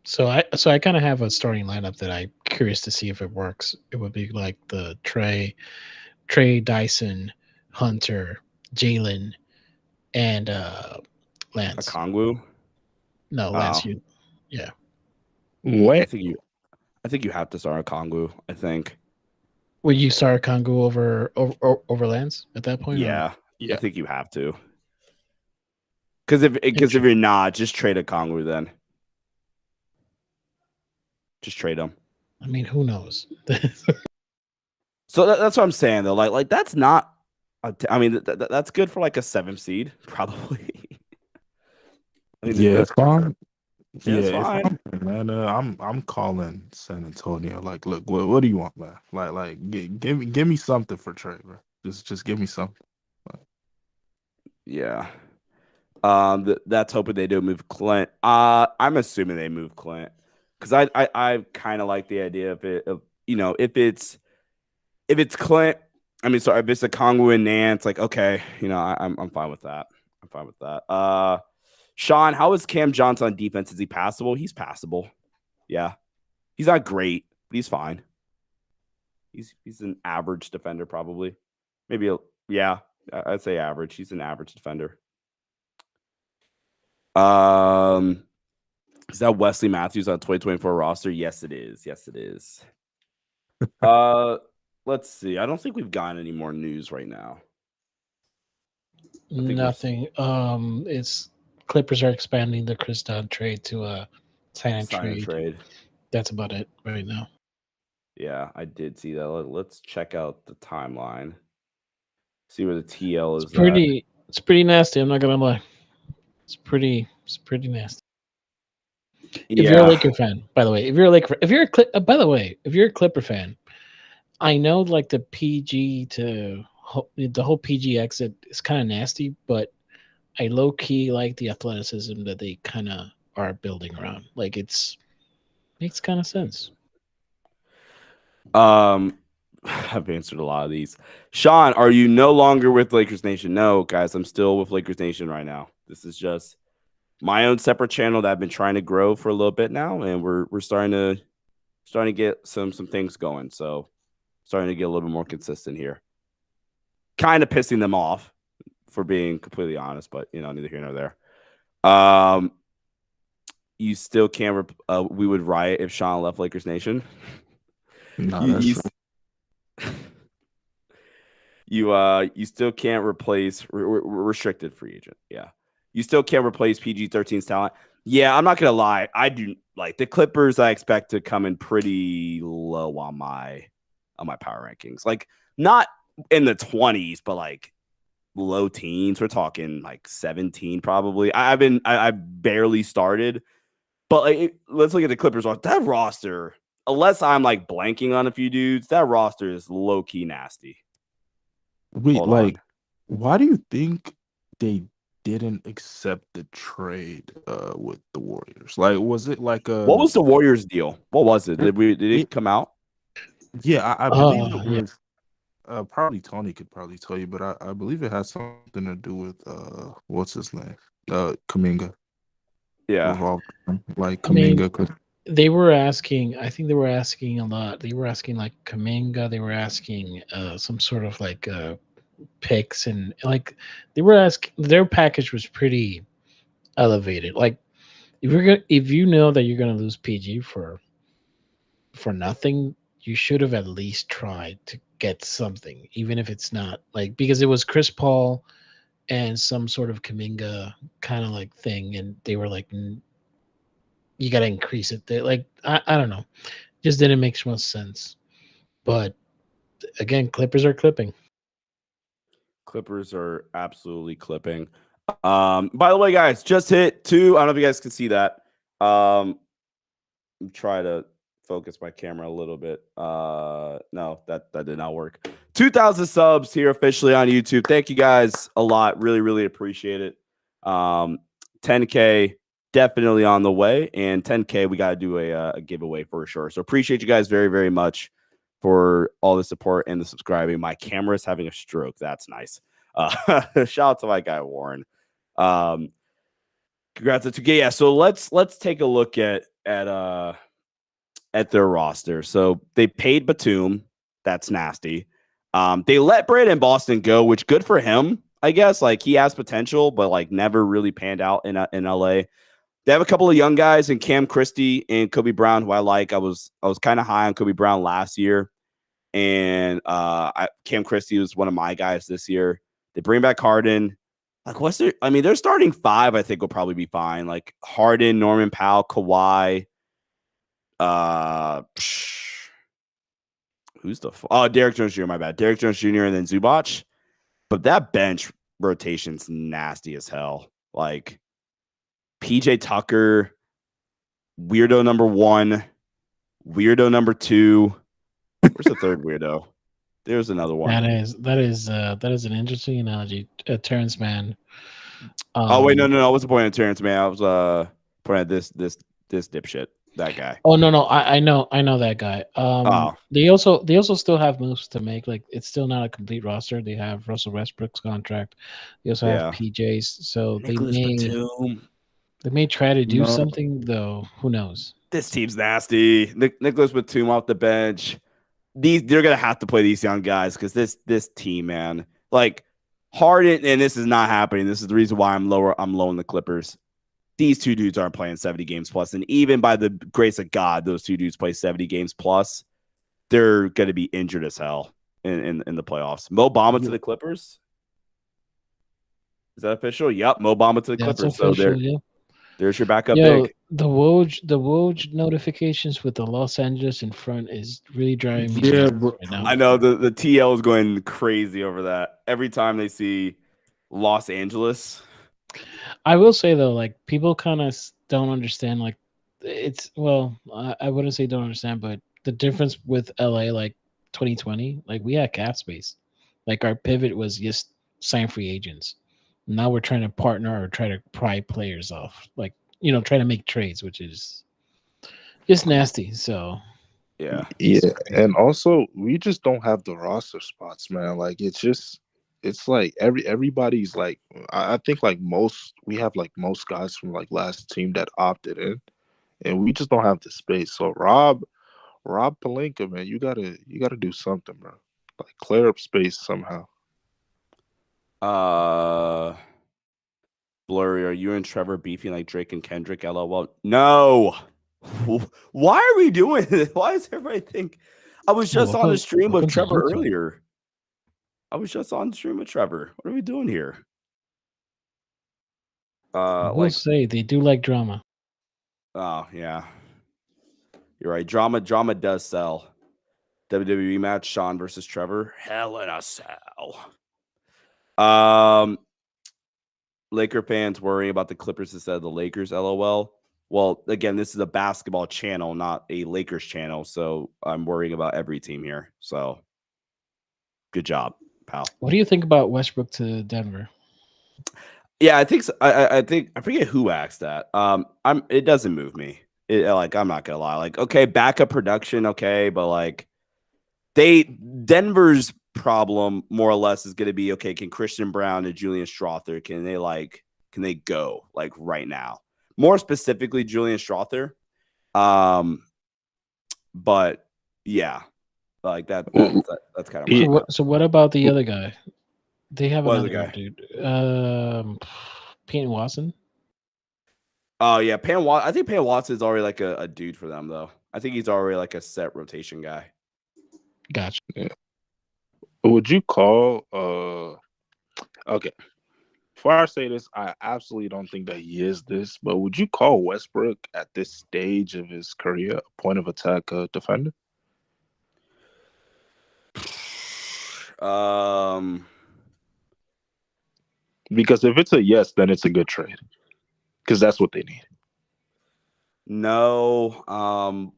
So I kind of have a starting lineup that I'm curious to see if it works. It would be like the Trey, Dyson, Hunter, Jalen, and Lance. Okongwu? No, Lance. Yeah. What? I think you have to start Okongwu. I think. Would you start Okongwu over Lance at that point? Yeah. I think you have to. Because if you're not, just trade Okongwu then. Just trade him. I mean, who knows? So that's what I'm saying though. Like that's not. I mean, that's good for like a 7th seed, probably. I mean, it's fine. It's fine. Man, I'm calling San Antonio. Like, look, what do you want, man? Like, give me something for Trey, bro. Just give me something. Yeah. That's hoping they do move Clint. I'm assuming they move Clint, because I kind of like the idea of it. If it's Clint, I mean, sorry, if it's Okongwu and Nance, like, okay, I'm fine with that. Sean, how is Cam Johnson on defense? Is he passable? He's passable. Yeah, he's not great, but he's fine. He's an average defender, probably. Maybe I'd say average. He's an average defender. Is that Wesley Matthews on 2024 roster? Yes, it is. Yes, it is. Let's see. I don't think we've gotten any more news right now. Nothing. It's Clippers are expanding the Chris Dunn trade to a sign and trade. That's about it right now. Yeah, I did see that. Let's check out the timeline. See where the TL is. It's pretty nasty. I'm not gonna lie. It's pretty nasty. If you're a Laker fan, by the way, if you're a Clipper fan, I know like the PG to the whole PG exit is kind of nasty, but I low key like the athleticism that they kind of are building around. Like makes kind of sense. I've answered a lot of these. Sean, are you no longer with Lakers Nation? No, guys, I'm still with Lakers Nation right now. This is just my own separate channel that I've been trying to grow for a little bit now, and we're starting to get some things going. So starting to get a little bit more consistent here. Kind of pissing them off, for being completely honest, but neither here nor there. You still can't. We would riot if Sean left Lakers Nation. No, you still can't replace restricted free agent. Yeah, you still can't replace PG-13's talent. Yeah, I'm not gonna lie. I do like the Clippers. I expect to come in pretty low on my power rankings. Like not in the 20s, but like low teens. We're talking like 17 probably. I barely started, but like let's look at the Clippers. That roster. Unless I'm like blanking on a few dudes, that roster is low key nasty. Wait, why do you think they didn't accept the trade with the Warriors? Like, was it like a? What was the Warriors deal? What was it? Did it come out? Yeah, I believe it was. Probably Tony could probably tell you, but I believe it has something to do with what's his name? Kuminga. Yeah, like Kuminga could. They were asking. I think they were asking a lot. They were asking like Kuminga. They were asking some sort of like picks, and like they were asking. Their package was pretty elevated. Like if you know that you're gonna lose PG for nothing, you should have at least tried to get something, even if it's not like because it was Chris Paul and some sort of Kuminga kind of like thing, and they were like. You got to increase it. They like I don't know, just didn't make much sense. But again, Clippers are clipping. Clippers are absolutely clipping. By the way, guys, just hit 2. I don't know if you guys can see that. Try to focus my camera a little bit. No, that did not work. 2,000 subs here officially on YouTube. Thank you guys a lot. Really, really appreciate it. 10K. Definitely on the way, and 10K we got to do a giveaway for sure. So appreciate you guys very, very much for all the support and the subscribing. My camera is having a stroke. That's nice. Shout out to my guy Warren. Congrats to 2K. Yeah, so let's take a look at their roster. So they paid Batum. That's nasty. They let Brandon Boston go, which good for him, I guess. Like he has potential, but like never really panned out in LA. They have a couple of young guys in Cam Christie and Kobe Brown, who I like. I was kind of high on Kobe Brown last year, and Cam Christie was one of my guys this year. They bring back Harden. Like, what's their? I mean, their starting 5, I think, will probably be fine. Like Harden, Norman Powell, Kawhi. Who's the? Derrick Jones Jr. My bad, Derrick Jones Jr. and then Zubac. But that bench rotation's nasty as hell. Like. PJ Tucker, weirdo number 1, weirdo number 2. Where's the third weirdo? There's another one. That is an interesting analogy. Terrence Mann. Oh wait, no. I wasn't pointing at Terrence Mann. I was pointing at this dipshit. That guy. Oh no, I know that guy. They also still have moves to make. Like it's still not a complete roster. They have Russell Westbrook's contract. They also have PJ's. So they may try to do something, though. Who knows? This team's nasty. Nicholas Batum off the bench. They're gonna have to play these young guys because this team, man, like Harden, and this is not happening. This is the reason why I'm low on the Clippers. these two dudes aren't playing 70 games plus. And even by the grace of God, those two dudes play 70 games plus. They're going to be injured as hell in the playoffs. Mo Bamba to the Clippers. Is that official? Yep, Mo Bamba to the Clippers. Official, so there's your backup Yo, big. the Woj notifications with the Los Angeles in front is really driving me Yeah, nuts bro. right now. I know the TL is going crazy over that. Every time they see Los Angeles. I will say though, like people kind of don't understand. Like I wouldn't say don't understand, but the difference with LA, like 2020, like we had cap space. Like our pivot was just sign free agents. Now we're trying to partner or try to pry players off. Like try to make trades, which is just nasty. So Yeah. Yeah, and also we just don't have the roster spots, man. Like it's like everybody's like I think like we have like most guys from like last team that opted in, and we just don't have the space. So Rob Pelinka, man, you gotta do something, bro. Like clear up space somehow. Blurry, are you and Trevor beefing like Drake and Kendrick? LOL. No. Why are we doing this? Why does everybody think? I was just on the stream with Trevor earlier. What are we doing here? We'll say they do like drama. Oh yeah, you're right. Drama does sell. WWE match: Shawn versus Trevor. Hell in a cell. Laker fans worrying about the Clippers instead of the Lakers. LOL. Well, again, this is a basketball channel, not a Lakers channel, so I'm worrying about every team here. So, good job, pal. What do you think about Westbrook to Denver? Yeah, I think so. I think I forget who asked that. It doesn't move me. I'm not gonna lie. Like, okay, backup production, okay, but like Denver's problem more or less is gonna be okay, can Christian Brown and Julian Strawther, can they go like right now? More specifically, Julian Strawther. But yeah, like that's kind of so what about the other guy? They have What another other guy? dude. Peyton Watson. Oh yeah, I think Peyton Watson is already like a dude for them though. I think he's already like a set rotation guy. Gotcha. Yeah. Would you call okay. Before I say this, I absolutely don't think that he is this, but would you call Westbrook at this stage of his career a point of attack defender? Because if it's a yes, then it's a good trade. Because that's what they need. No. I'm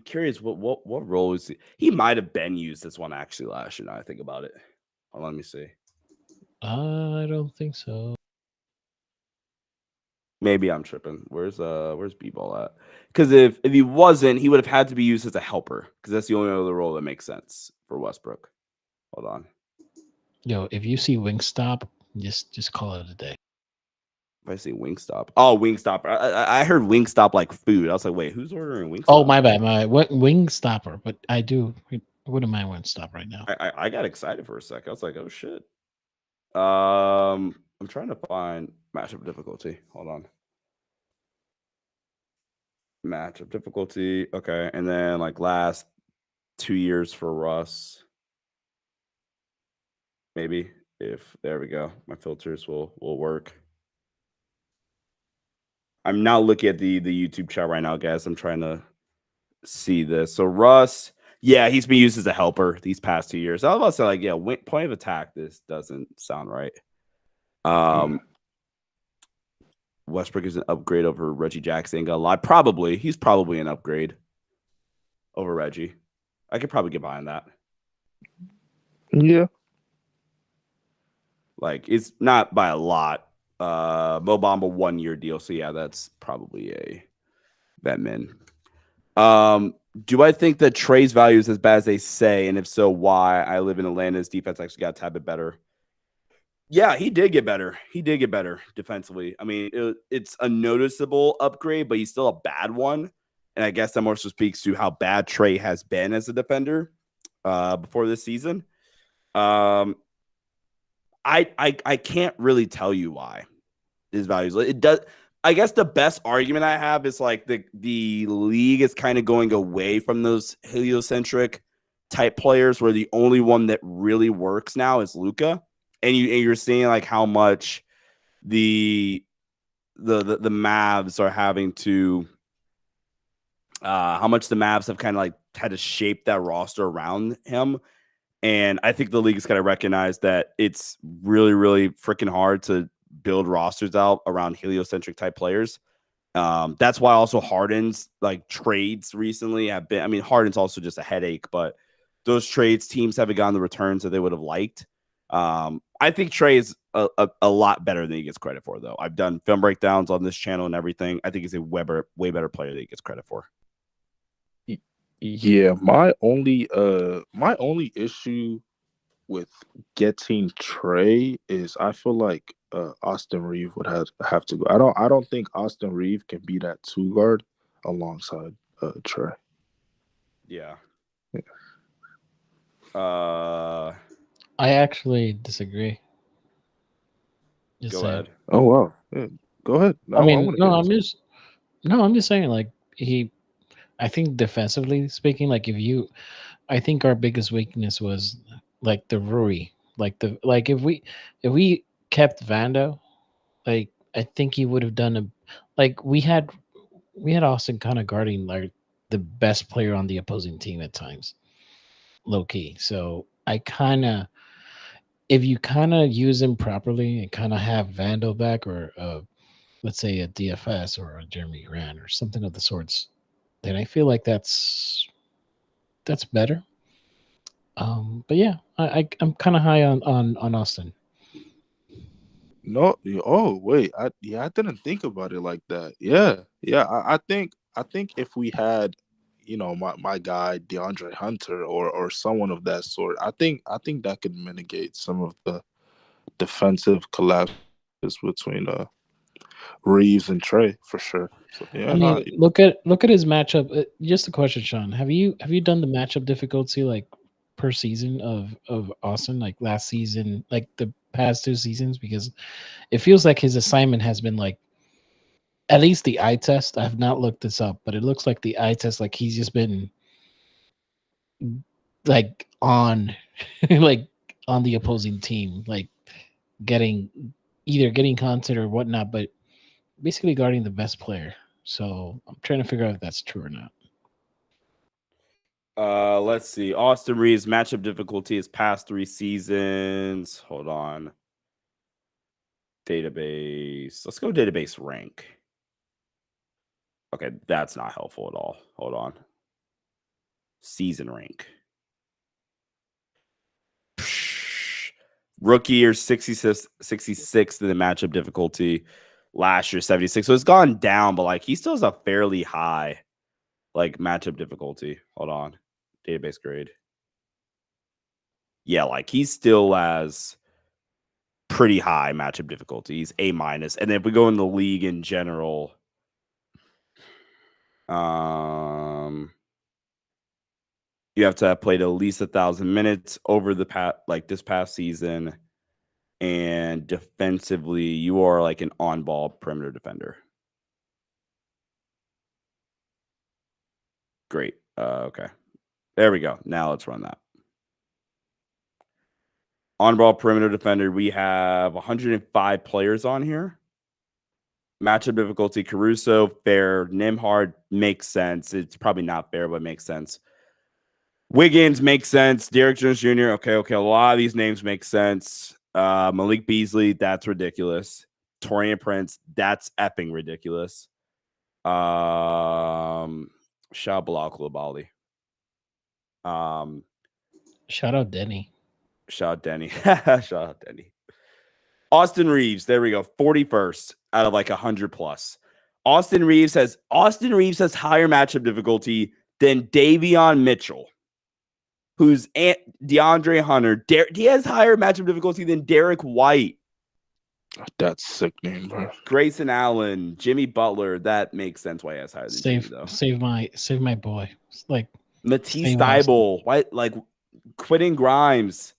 curious what role is he might have been used this one actually last year. Now I think about it. Let me see. I don't think so. Maybe I'm tripping. Where's B-Ball at? Because if he wasn't, he would have had to be used as a helper. Because that's the only other role that makes sense for Westbrook. Hold on. Yo, if you see Wingstop, just call it a day. If I see Wingstop, Wingstop. I heard Wingstop like food. I was like, wait, who's ordering Wingstop? Oh, my bad. What Wingstopper? But I wouldn't mind Wingstop right now. I got excited for a sec. I was like, oh shit. I'm trying to find matchup difficulty. Hold on. Matchup difficulty. Okay, and then like last 2 years for Russ. Maybe if there we go. My filters will work. I'm not looking at the YouTube chat right now, guys. I'm trying to see this. So Russ, yeah, he's been used as a helper these past 2 years. I was about to say, like, yeah, point of attack. This doesn't sound right. Westbrook is an upgrade over Reggie Jackson. Ain't gonna lie. Probably. He's probably an upgrade over Reggie. I could probably get behind that. Yeah. Like, it's not by a lot. Mo Bamba 1 year deal. So yeah, that's probably a Batman. Do I think that Trey's value is as bad as they say? And if so, why? I live in Atlanta. His defense actually got a tad bit better. Yeah, he did get better. Defensively. I mean, it's a noticeable upgrade, but he's still a bad one. And I guess that more so speaks to how bad Trey has been as a defender before this season. I can't really tell you why his values. It does. I guess the best argument I have is like the league is kind of going away from those heliocentric type players, where the only one that really works now is Luka, and you're seeing like how much the Mavs are having to how much the Mavs have kind of like had to shape that roster around him. And I think the league has got to recognize that it's really, really freaking hard to build rosters out around heliocentric type players. That's why also Harden's like trades recently have been. I mean, Harden's also just a headache, but those trades teams haven't gotten the returns that they would have liked. I think Trey is a lot better than he gets credit for, though. I've done film breakdowns on this channel and everything. I think he's a way better player than he gets credit for. Yeah, my only issue with getting Trey is I feel like Austin Reeves would have to go. I don't think Austin Reeves can be that 2 guard alongside Trey. Yeah. I actually disagree. Just Go saying. ahead. Oh wow. Yeah, go ahead. I'm just saying like I think defensively speaking, like I think our biggest weakness was like the Rui. If we kept Vando, like I think he would have done we had Austin kind of guarding like the best player on the opposing team at times, low key. So if you kind of use him properly and kind of have Vando back, or let's say a DFS or a Jeremy Grant or something of the sorts, then I feel like that's better. But yeah, I'm kind of high on Austin. No, oh wait, I didn't think about it like that. Yeah. I think if we had, my guy DeAndre Hunter or someone of that sort, I think that could mitigate some of the defensive collapses between Reeves and Trey for sure. So, yeah, I mean, look at his matchup. Just a question, Sean. Have you done the matchup difficulty like per season of Austin, like last season, like the past 2 seasons? Because it feels like his assignment has been like, at least the eye test. I've not looked this up, but it looks like the eye test, like he's just been like on like on the opposing team, like getting content or whatnot, but basically guarding the best player. So I'm trying to figure out if that's true or not. Let's see. Austin Reeves matchup difficulty is past 3 seasons. Hold on. Database. Let's go database rank. Okay, that's not helpful at all. Hold on. Season rank. Rookie year 66 in the matchup difficulty. Last year 76. So it's gone down, but like he still has a fairly high like matchup difficulty. Hold on. Database grade. Yeah, like he still has pretty high matchup difficulty. He's A-. And then if we go in the league in general, you have to have played at least 1,000 minutes over the this past season. And defensively, you are like an on-ball perimeter defender. Great. Okay. There we go. Now let's run that. On-ball perimeter defender, we have 105 players on here. Matchup difficulty, Caruso, fair. Nembhard makes sense. It's probably not fair, but makes sense. Wiggins makes sense. Derek Jones Jr., okay. A lot of these names make sense. Malik Beasley, that's ridiculous. Taurean Prince, that's effing ridiculous. Shout Bilal Coulibaly. Shout out Denny. Shout out Denny. Shout out Denny. Austin Reeves, there we go. 41st out of like 100 plus. Austin Reeves has higher matchup difficulty than Davion Mitchell, who's DeAndre Hunter. He has higher matchup difficulty than Derek White. That's sick name, bro. Grayson Allen, Jimmy Butler. That makes sense why he has higher than Jimmy, though. Save my boy. It's like Matisse Thybulle. What, like Quentin Grimes.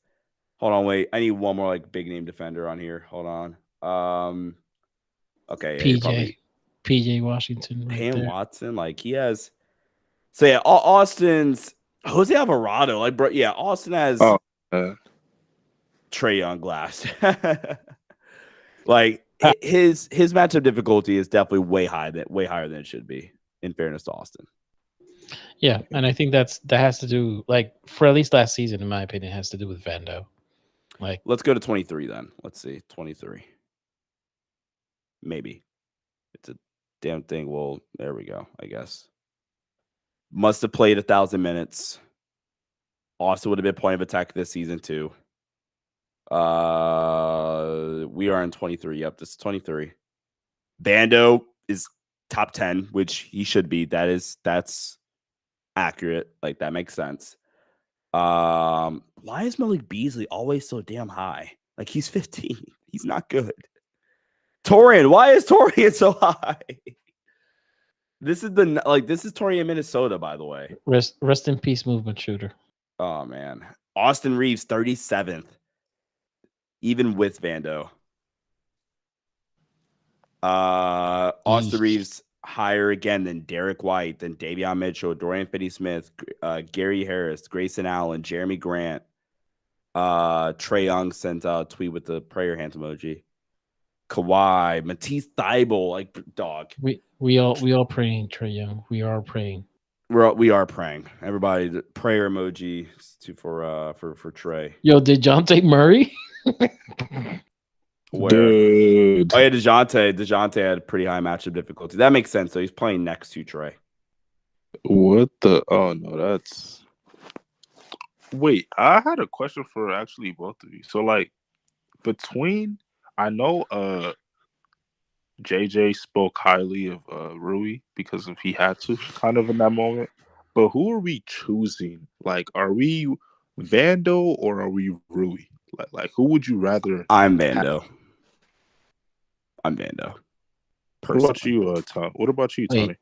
Hold on, wait. I need one more like big name defender on here. Hold on. Okay. PJ. PJ Washington right Cam there. Watson, like he has. So yeah, Austin's Jose Alvarado, like bro, yeah, Austin has Oh, Trae Young glass. Like his matchup difficulty is definitely way higher than it should be. In fairness to Austin. Yeah, and I think that has to do, like, for at least last season, in my opinion, has to do with Vando. Like, let's go to 23 then. Let's see, 23. Maybe it's a damn thing. Well, there we go. I guess must have played 1,000 minutes. Austin would have been point of attack this season too. We are in 23. Yep, this is 23. Vando is top 10, which he should be. That's accurate. Like that makes sense. Why is Malik Beasley always so damn high? Like he's 15. He's not good. Torian, why is Torian so high? This is Torian, Minnesota, by the way. rest in peace, movement shooter. Oh man. Austin Reeves, 37th. Even with Vando. Austin Reeves higher again than Derek White, than Davion Mitchell, Dorian Finney-Smith, Gary Harris, Grayson Allen, Jeremy Grant. Trae Young sent out a tweet with the prayer hands emoji. Kawhi, Matisse Thybulle, like dog. We all praying, Trae Young. We are praying. We are praying. Everybody, the prayer emoji for Trae. Yo, DeJounte Murray? Where? dude. Oh yeah, DeJounte had a pretty high matchup difficulty. That makes sense. So he's playing next to Trae. What the? Oh no, that's. Wait, I had a question for actually both of you. So like, between, I know JJ spoke highly of Rui because if he had to, kind of in that moment. But who are we choosing? Like, are we Vando or are we Rui? Like who would you rather? I'm Vando. I'm Vando. What about you, Tom? What about you, Tony?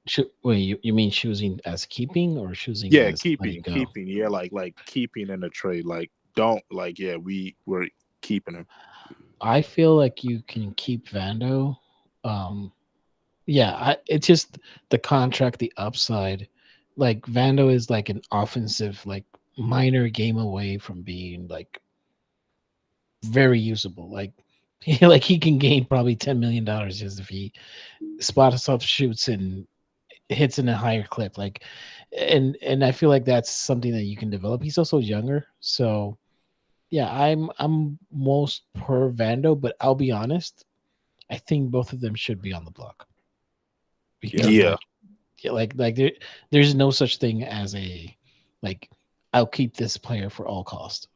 Wait, you mean choosing as keeping or choosing? Yeah, as keeping. Yeah, like keeping in a trade. Like don't like. Yeah, we're keeping him. I feel like you can keep Vando. It's just the contract, the upside. Like Vando is like an offensive, like minor game away from being like very usable. Like he can gain probably $10 million just if he spots up, shoots, and hits in a higher clip. Like, and I feel like that's something that you can develop. He's also younger, so yeah, I'm most per Vando, but I'll be honest, I think both of them should be on the block. Because, Yeah. like there's no such thing as a like I'll keep this player for all cost.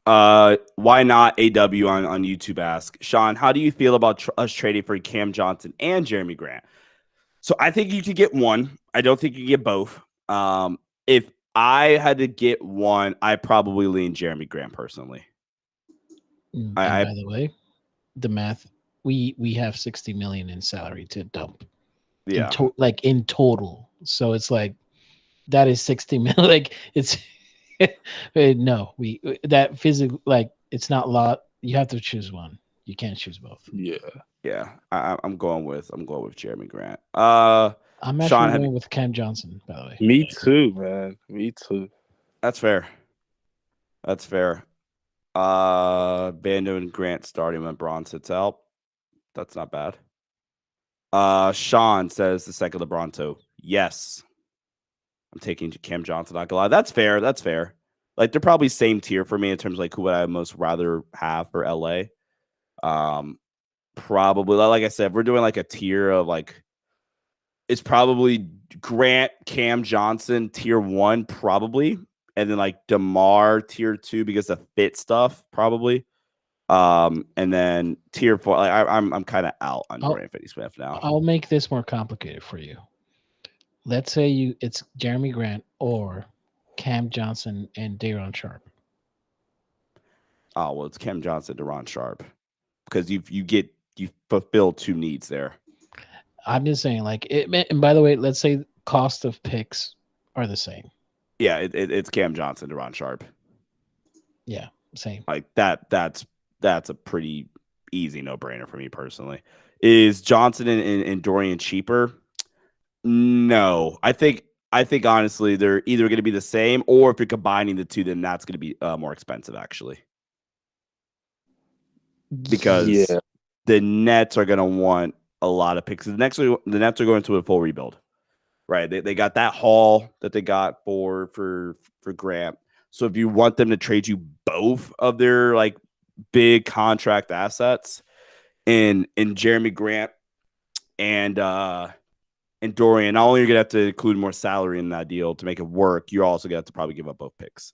Why not AW on YouTube ask Sean, how do you feel about us trading for Cam Johnson and Jeremy Grant? So I think you could get one. I don't think you can get both. If I had to get one, I probably lean Jeremy Grant personally. By the way, the math, we have 60 million in salary to dump. Yeah. In total. So it's like that is 60 million. Like it's no, that physical, like it's not lot. You have to choose one. You can't choose both. Yeah. I'm going with Jeremy Grant. I'm actually going with Cam Johnson, by the way. Me too, man. Me too. That's fair. Vando and Grant starting when Braun sits out. That's not bad. Sean says the second LeBron toe. Yes. I'm taking Cam Johnson, not gonna lie. That's fair. Like they're probably same tier for me in terms of like who would I most rather have for LA. Probably, like I said, we're doing like a tier of like it's probably Grant, Cam Johnson, tier 1, probably, and then like DeMar tier 2 because of fit stuff, probably. And then tier 4, like I'm kind of out on Dorian Finney-Smith now. I'll make this more complicated for you. Let's say it's Jeremy Grant or Cam Johnson and Day'Ron Sharpe. Oh well, it's Cam Johnson, Day'Ron Sharpe, because you fulfill 2 needs there. I'm just saying, like it. And by the way, let's say cost of picks are the same. Yeah, it's Cam Johnson, Day'Ron Sharpe. Yeah, same. Like that's a pretty easy no-brainer for me personally. Is Johnson and Dorian cheaper? No, I think honestly they're either going to be the same, or if you're combining the two, then that's going to be more expensive actually, because Yeah. the Nets are going to want a lot of picks. The Nets are going to a full rebuild, right? They got that haul that they got for Grant. So if you want them to trade you both of their like big contract assets in Jeremy Grant and Dorian, not only are you gonna have to include more salary in that deal to make it work, you're also gonna have to probably give up both picks.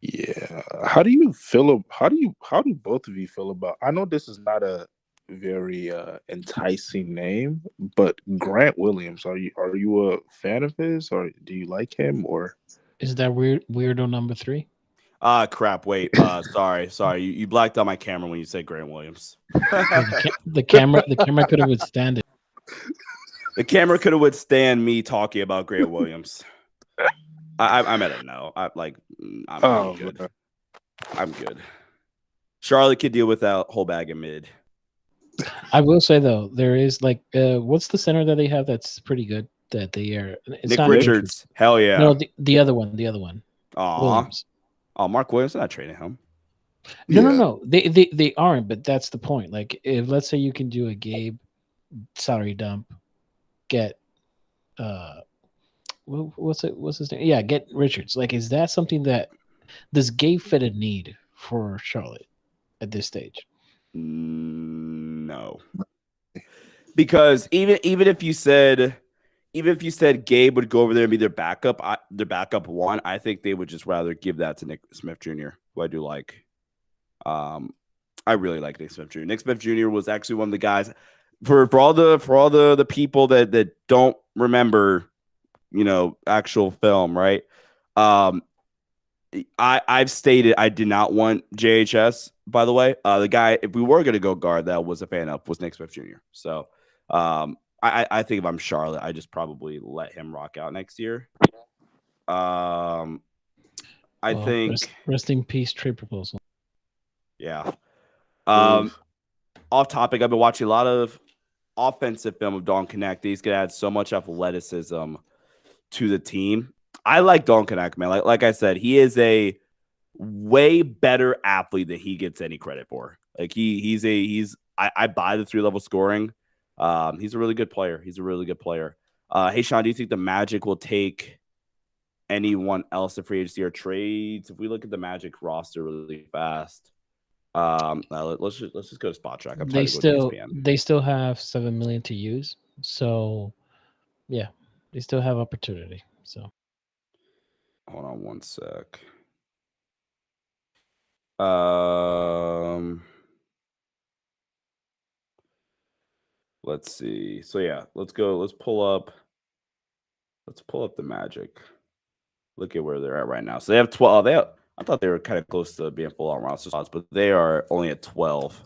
Yeah. How do both of you feel about? I know this is not a very enticing name, but Grant Williams, are you a fan of his, or do you like him, or Is that weirdo number 3? Crap. Wait. Sorry. You blacked out my camera when you said Grant Williams. The camera could have withstand it. The camera could have withstand me talking about Grant Williams. I'm at a no. I'm good. man. I'm good. Charlotte could deal with that whole bag of mid. I will say though, there is like, what's the center that they have that's pretty good that they are? It's Nick not Richards. Hell yeah. No, the other one. Aw. Williams. Oh, Mark Williams. I'm not trading him. No. They aren't, but that's the point. Like, if let's say you can do a Gabe salary dump, get what's his name? Yeah, get Richards. Like, is that something that does Gabe fit a need for Charlotte at this stage? No, because even if you said Gabe would go over there and be their backup one, I think they would just rather give that to Nick Smith Jr., who I do like. I really like Nick Smith Jr. Nick Smith Jr. was actually one of the guys for all the people that don't remember, actual film, right? I've stated I did not want JHS, by the way. The guy, if we were going to go guard that I was a fan of, was Nick Smith Jr. So I think if I'm Charlotte, I just probably let him rock out next year. I think rest in peace trade proposal. Yeah. Off topic, I've been watching a lot of offensive film of Don Connect. He's going to add so much athleticism to the team. I like Don Connect, man. Like I said, he is a way better athlete than he gets any credit for. Like I buy the 3-level scoring. He's a really good player. Hey, Sean, do you think the Magic will take anyone else to free agency or trades? If we look at the Magic roster really fast, let's just go to Spot Track. They still have $7 million to use, so yeah, they still have opportunity. So hold on one sec. Let's see. So yeah, let's go. Let's pull up the Magic. Look at where they're at right now. So they have 12. I thought they were kind of close to being full on roster spots, but they are only at 12.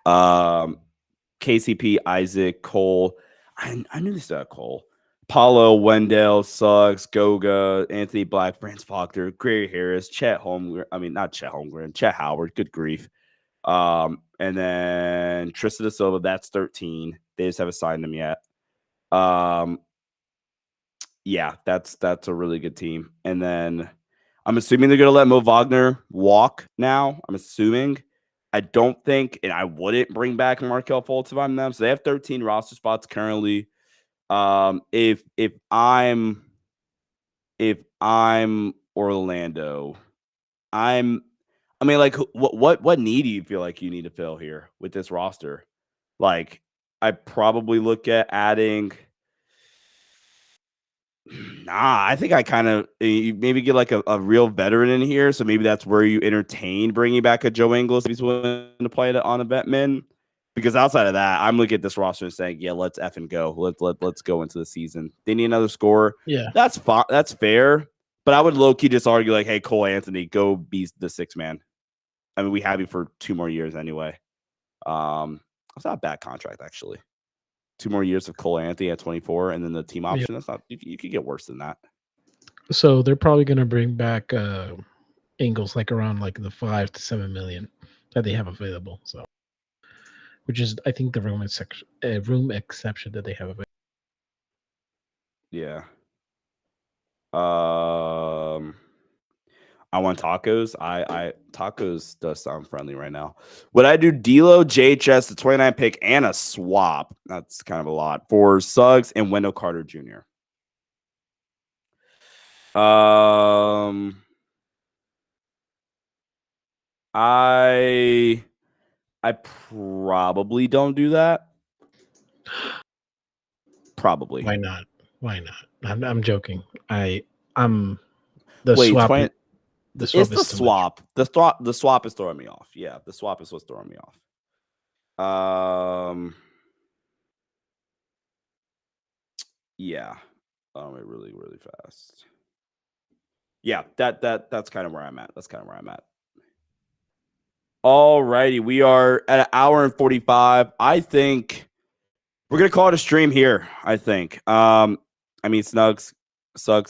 KCP, Isaac, Cole. I knew they still had Cole. Paulo, Wendell, Suggs, Goga, Anthony Black, Franz Faulkner, Gary Harris, Chet Howard. Good grief. And then Tristan da Silva, that's 13. They just haven't signed him yet. Yeah, that's a really good team. And then I'm assuming they're going to let Mo Wagner walk now. I'm assuming. I don't think, and I wouldn't bring back Markelle Fultz if I'm them. So they have 13 roster spots currently. If I'm Orlando, what need do you feel like you need to fill here with this roster? Like, I probably look at adding. I think I kind of maybe get like a real veteran in here. So maybe that's where you entertain bringing back a Joe Ingles if he's willing to play it on a vet min. Because outside of that, I'm looking at this roster and saying, yeah, let's effing go. Let's go into the season. They need another scorer. Yeah, that's fine. That's fair. But I would low key just argue like, hey, Cole Anthony, go be the 6th man. I mean, we have you for 2 more years anyway. It's not a bad contract actually. 2 more years of Cole Anthony at 24, and then the team option. Yeah. That's not. You could get worse than that. So they're probably going to bring back Ingles like around like the $5 to $7 million that they have available. So which is I think the room exception that they have of it. Yeah. I want tacos. I tacos does sound friendly right now. Would I do D'Lo, JHS, the 29 pick, and a swap? That's kind of a lot for Suggs and Wendell Carter Jr. I probably don't do that. Probably. Why not? Why not? I'm joking. I'm the Wait, swap. 20, The swap it's is the too swap. The swap is throwing me off. Yeah, the swap is what's throwing me off. Yeah. It really, really fast. Yeah, that's kind of where I'm at. That's kind of where I'm at. All righty, we are at an hour and 45. I think we're gonna call it a stream here. I think. I mean, Suggs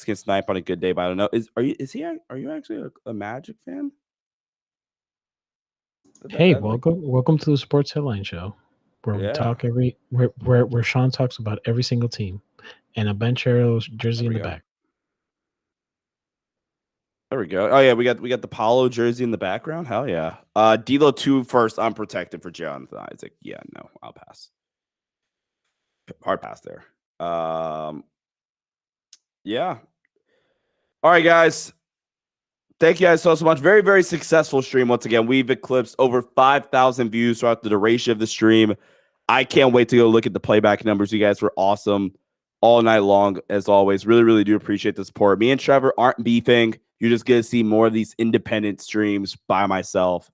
can snipe on a good day, but I don't know. Are you actually a Magic fan? Hey, welcome to the Sports Headline Show, where we talk where Sean talks about every single team, and a Banchero's jersey in the back. There we go. Oh yeah, we got the Paulo jersey in the background. Hell yeah. D'Lo 2 first unprotected for Jonathan Isaac. Yeah, no, I'll pass. Hard pass there. Yeah. All right, guys. Thank you guys so much. Very, very successful stream once again. We've eclipsed over 5,000 views throughout the duration of the stream. I can't wait to go look at the playback numbers. You guys were awesome all night long, as always. Really, really do appreciate the support. Me and Trevor aren't beefing. You're just going to see more of these independent streams by myself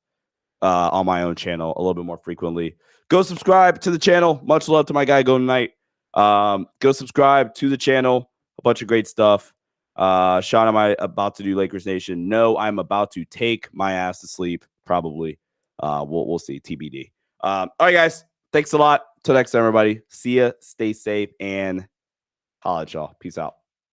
on my own channel a little bit more frequently. Go subscribe to the channel. Much love to my guy Golden Knight. Go subscribe to the channel. A bunch of great stuff. Sean, am I about to do Lakers Nation? No, I'm about to take my ass to sleep. Probably. We'll see. TBD. All right, guys. Thanks a lot. Till next time, everybody. See ya. Stay safe and holla at y'all. Peace out.